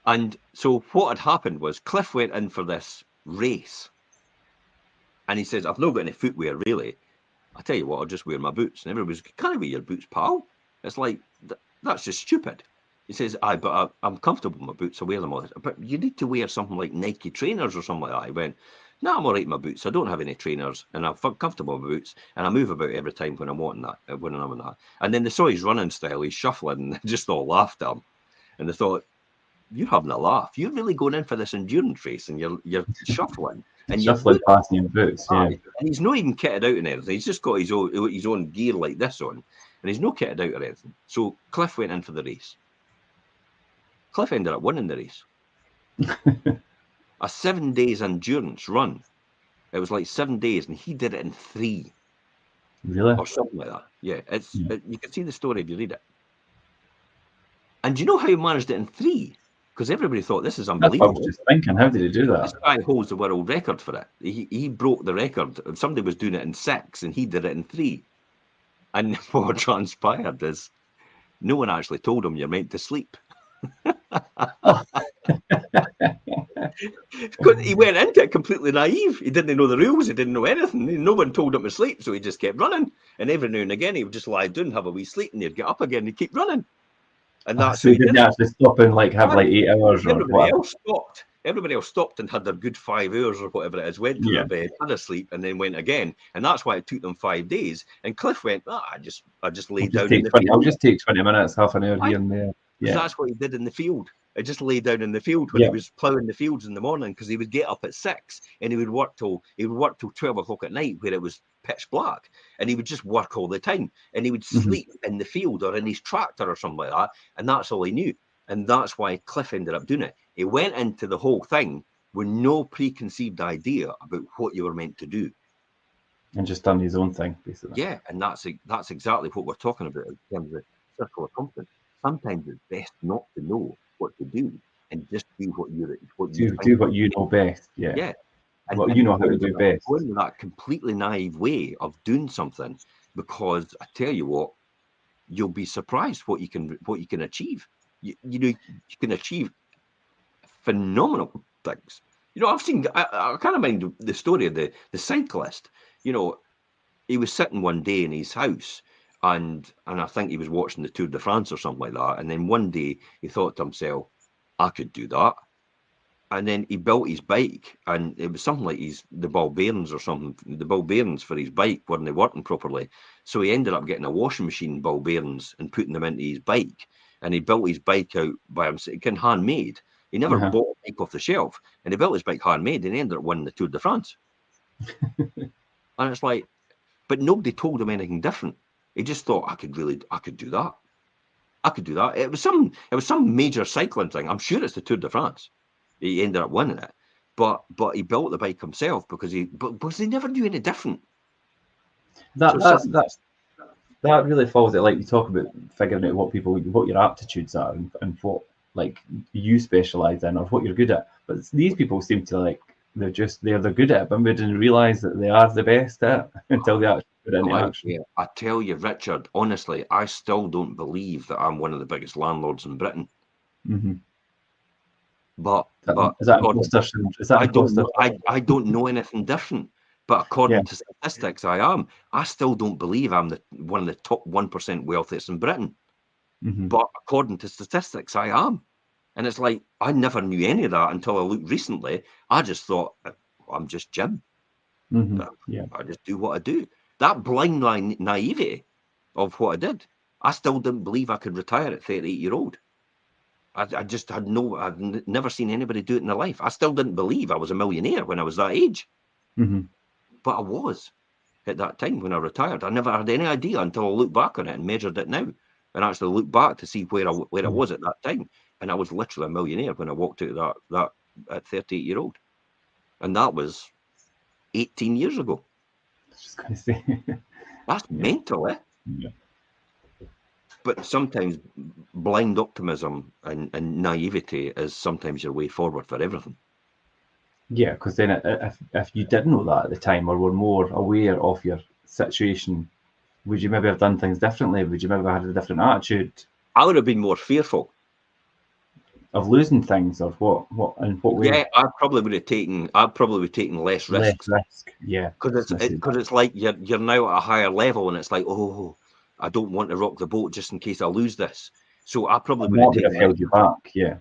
And so what had happened was Cliff went in for this race. And he says, I've not got any footwear, really. I tell you what, I'll just wear my boots. And everybody's, can't I wear your boots, pal? It's like, that's just stupid. He says, but I'm comfortable in my boots. I wear them all. But you need to wear something like Nike trainers or something like that. He went, no, I'm all right in my boots. I don't have any trainers, and I'm comfortable in my boots, and I move about every time when I'm wanting that, when I'm in that. And then they saw his running style, he's shuffling, and they just all laughed at him. And they thought, you're having a laugh. You're really going in for this endurance race, and you're shuffling. And shuffling past in boots, yeah. And he's not even kitted out in anything. He's just got his own gear like this on, and he's not kitted out or anything. So Cliff went in for the race. Cliff ended up winning the race. A 7 days endurance run. It was like 7 days, and he did it in 3. Really? Or something like that. Yeah, you can see the story if you read it. And do you know how he managed it in 3? Because everybody thought this is unbelievable. That's what I was just thinking. How did he do that? This guy holds the world record for it. He broke the record. Somebody was doing it in 6, and he did it in 3. And what transpired is no one actually told him you're meant to sleep. He went into it completely naive. He didn't know the rules. He didn't know anything. No one told him to sleep, so he just kept running. And every now and again, he would just lie down, have a wee sleep, and he'd get up again and he'd keep running. And that's so he didn't actually stop and have 8 hours or whatever. Everybody else stopped and had their good 5 hours or whatever it is, went to their bed, had a sleep, and then went again. And that's why it took them 5 days. And Cliff went, I just laid down in the field. I'll just take 20 minutes, half an hour here and there. Yeah. That's what he did in the field. I just lay down in the field when he was ploughing the fields in the morning, because he would get up at 6 and he would work till 12 o'clock at night where it was pitch black, and he would just work all the time, and he would sleep in the field or in his tractor or something like that, and that's all he knew. And that's why Cliff ended up doing it. He went into the whole thing with no preconceived idea about what you were meant to do, and just done his own thing, basically. Yeah, and that's exactly what we're talking about in terms of circle of competence. Sometimes it's best not to know what to do and just do what you know best. Yeah. And what you know how to do best. Going in that completely naive way of doing something, because I tell you what, you'll be surprised what you can achieve. You can achieve phenomenal things. I've seen. I kind of mind the story of the cyclist. He was sitting one day in his house. And I think he was watching the Tour de France or something like that. And then one day he thought to himself, I could do that. And then he built his bike, and it was something like the ball bearings or something. The ball bearings for his bike weren't working properly. So he ended up getting a washing machine ball bearings and putting them into his bike. And he built his bike out by himself, handmade. He never bought a bike off the shelf. And he built his bike handmade, and he ended up winning the Tour de France. And it's like, but nobody told him anything different. He just thought, I could do that. I could do that. It was some major cycling thing. I'm sure it's the Tour de France. He ended up winning it, but he built the bike himself because he never knew any different. That really falls at, like, you talk about figuring out what your aptitudes are and what, like you specialize in or what you're good at. But these people seem to like they're good at it, but we didn't realize that they are the best at it until they actually put it into action. I tell you, Richard, honestly, I still don't believe that I'm one of the biggest landlords in Britain. Mm-hmm. But is that imposter syndrome? Is that I don't know anything different. But according to statistics, I still don't believe I'm one of the top 1% wealthiest in Britain. Mm-hmm. But according to statistics, I am. And it's like, I never knew any of that until I looked recently. I just thought, I'm just Jim. Mm-hmm. I just do what I do. That blind naivety of what I did, I still didn't believe I could retire at 38-year-old. I just had I've never seen anybody do it in their life. I still didn't believe I was a millionaire when I was that age. Mm-hmm. But I was at that time when I retired. I never had any idea until I looked back on it and measured it now and actually looked back to see where I was at that time. And I was literally a millionaire when I walked out of that at 38-year-old. And that was 18 years ago. I was just going to say. That's mental, eh? Yeah. But sometimes blind optimism and naivety is sometimes your way forward for everything. Yeah, because then if you did know that at the time or were more aware of your situation, would you maybe have done things differently? Would you maybe have had a different attitude? I would have been more fearful of losing things, or what in what way? Yeah, I'd probably be taking less risks. Less risk, yeah. Because it's like you're now at a higher level, and it's like, oh, I don't want to rock the boat just in case I lose this. So I probably would have held you back. Yeah,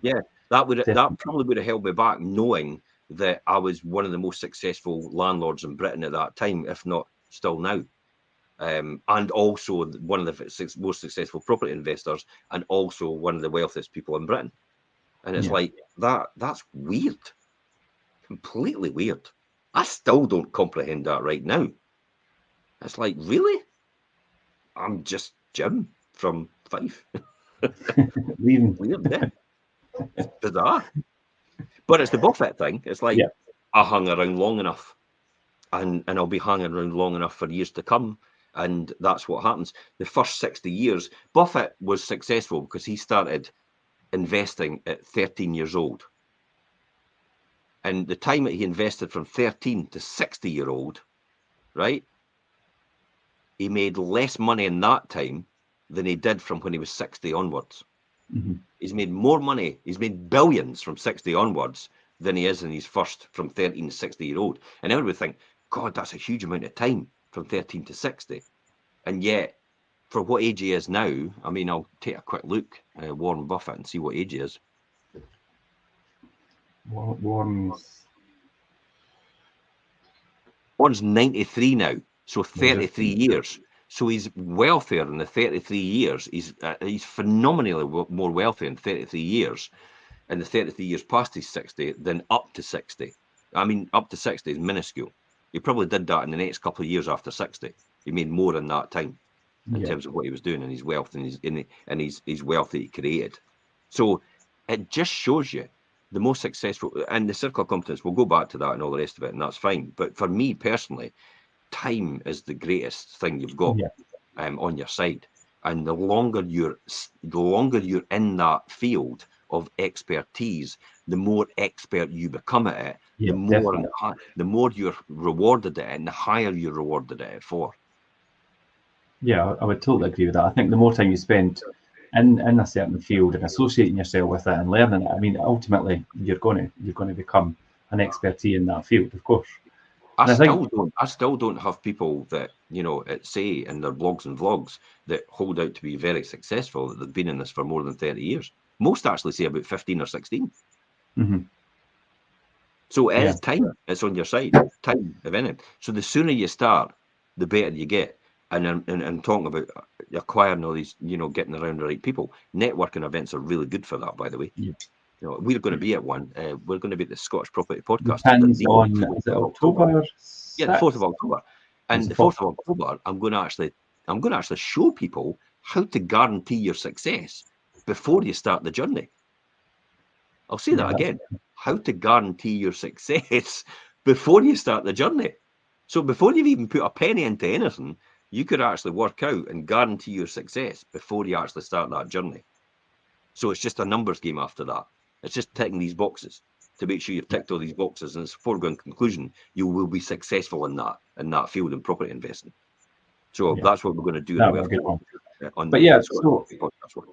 that probably would have held me back, knowing that I was one of the most successful landlords in Britain at that time, if not still now. And also one of the most successful property investors, and also one of the wealthiest people in Britain. And it's like that's weird, completely weird. I still don't comprehend that right now. It's like, really? I'm just Jim from Fife. Leaving. Weird, yeah. It's bizarre. But it's the Buffett thing. It's like, I hung around long enough, and I'll be hanging around long enough for years to come. And that's what happens. The first 60 years, Buffett was successful because he started investing at 13 years old. And the time that he invested from 13 to 60-year-old, right? He made less money in that time than he did from when he was 60 onwards. Mm-hmm. He's made more money. He's made billions from 60 onwards than he is in his first from 13 to 60-year-old. And everybody think, God, that's a huge amount of time from 13 to 60. And yet, for what age he is now, I mean, I'll take a quick look at Warren Buffett and see what age he is. Warren's 93 now, so 33 years. So he's wealthier in the 33 years. He's phenomenally more wealthy in 33 years, and the 33 years past his 60 than up to 60. I mean, up to 60 is minuscule. He probably did that in the next couple of years after 60. He made more in that time in terms of what he was doing and his wealth and his wealth that he created. So it just shows you the most successful, and the Circle of Competence, we'll go back to that and all the rest of it, and that's fine. But for me personally, time is the greatest thing you've got on your side. And the longer you're in that field of expertise, the more expert you become at it, the more you're rewarded at it, and the higher you're rewarded at it for. Yeah, I would totally agree with that. I think the more time you spend in a certain field and associating yourself with it and learning it, I mean, ultimately you're going to become an expertise in that field, of course. I still don't have people that, say in their blogs and vlogs that hold out to be very successful, that they've been in this for more than 30 years. Most actually say about 15 or 16. Mm-hmm. So it is time. It's on your side. Time, if anything. So the sooner you start, the better you get. And talking about acquiring all these, getting around the right people. Networking events are really good for that, by the way. Yeah. We're going to be at one. We're going to be at the Scottish Property Podcast. Depends on, is it October? Yeah, the 4th of October. And the 4th of October, I'm going to actually show people how to guarantee your success before you start the journey. I'll say that again. How to guarantee your success before you start the journey. So before you've even put a penny into anything, you could actually work out and guarantee your success before you actually start that journey. So it's just a numbers game after that. It's just ticking these boxes to make sure you've ticked all these boxes, and it's a foregone conclusion you will be successful in that field in property investing. So that's what we're going to do That'll be a good one. on But the yeah, podcast one.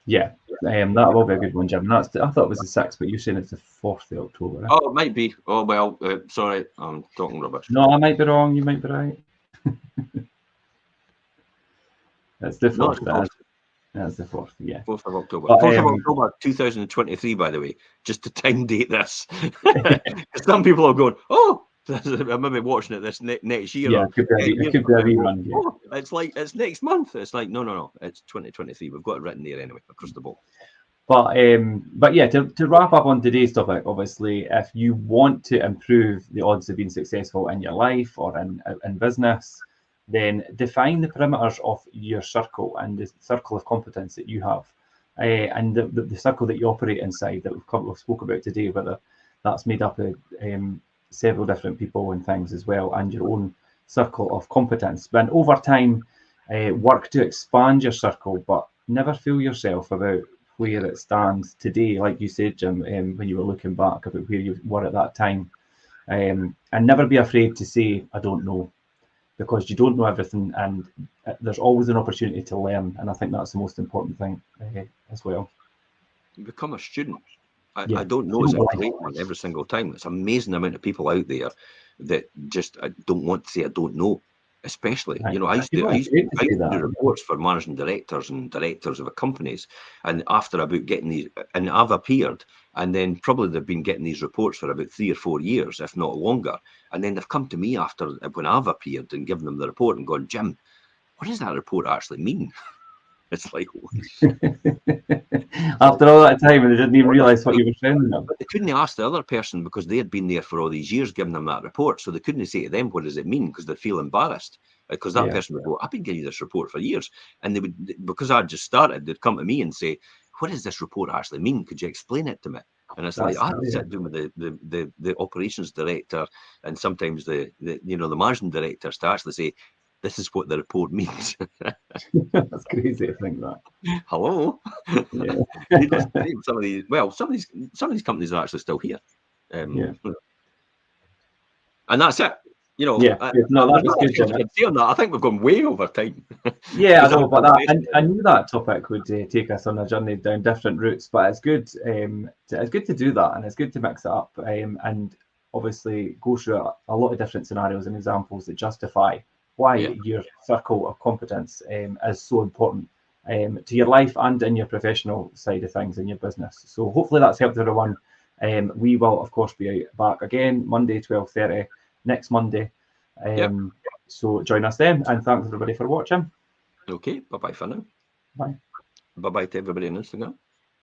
Yeah, that will be a good one, Jim. I thought it was the 6th, but you're saying it's the 4th of October. Oh, it might be. Oh, well, sorry, I'm talking rubbish. No, I might be wrong. You might be right. That's the 4th. That's the 4th, yeah. 4th of October. But, 4th of October, 2023, by the way, just to time date this. Some people are going, oh, I may be watching it this next year. Yeah, it could be a rerun. Yeah. Oh, it's next month. It's like, no, it's 2023. We've got it written there anyway, across the board. But yeah, to wrap up on today's topic, obviously, if you want to improve the odds of being successful in your life or in business, then define the perimeters of your circle and the circle of competence that you have, and the circle that you operate inside that we've spoke about today, whether that's made up of several different people and things as well, and your own circle of competence. But over time, work to expand your circle, but never fool yourself about where it stands today, like you said, Jim, when you were looking back about where you were at that time, and never be afraid to say, I don't know, because you don't know everything, and there's always an opportunity to learn, and I think that's the most important thing as well. You become a student. I don't know is a great one every single time. It's an amazing amount of people out there that just don't want to say I don't know. Especially, I used to do reports for managing directors and directors of companies, and after about getting these, and I've appeared, and then probably they've been getting these reports for about 3 or 4 years, if not longer, and then they've come to me after when I've appeared and given them the report and gone, Jim, what does that report actually mean? It's like, after all that time, and they didn't even realise what you were saying. But they couldn't ask the other person because they had been there for all these years giving them that report. So they couldn't say to them, what does it mean? Because they'd feel embarrassed. Because that person would go, I've been giving you this report for years. And they would, because I'd just started, they'd come to me and say, what does this report actually mean? Could you explain it to me? And it's like, I had to sit down with the operations director and sometimes the managing directors to actually say, this is what the report means. That's crazy to think that. Hello. Yeah. some of these companies are actually still here. And that's it. I think we've gone way over time. Yeah, I know, but I knew that topic would take us on a journey down different routes. But it's good. It's good to do that, and it's good to mix it up, and obviously go through a lot of different scenarios and examples that justify why your circle of competence is so important to your life and in your professional side of things in your business. So hopefully that's helped everyone. We will, of course, be back again Monday, 12:30, next Monday. So join us then, and thanks everybody for watching. Okay, bye-bye for now. Bye. Bye-bye to everybody on Instagram.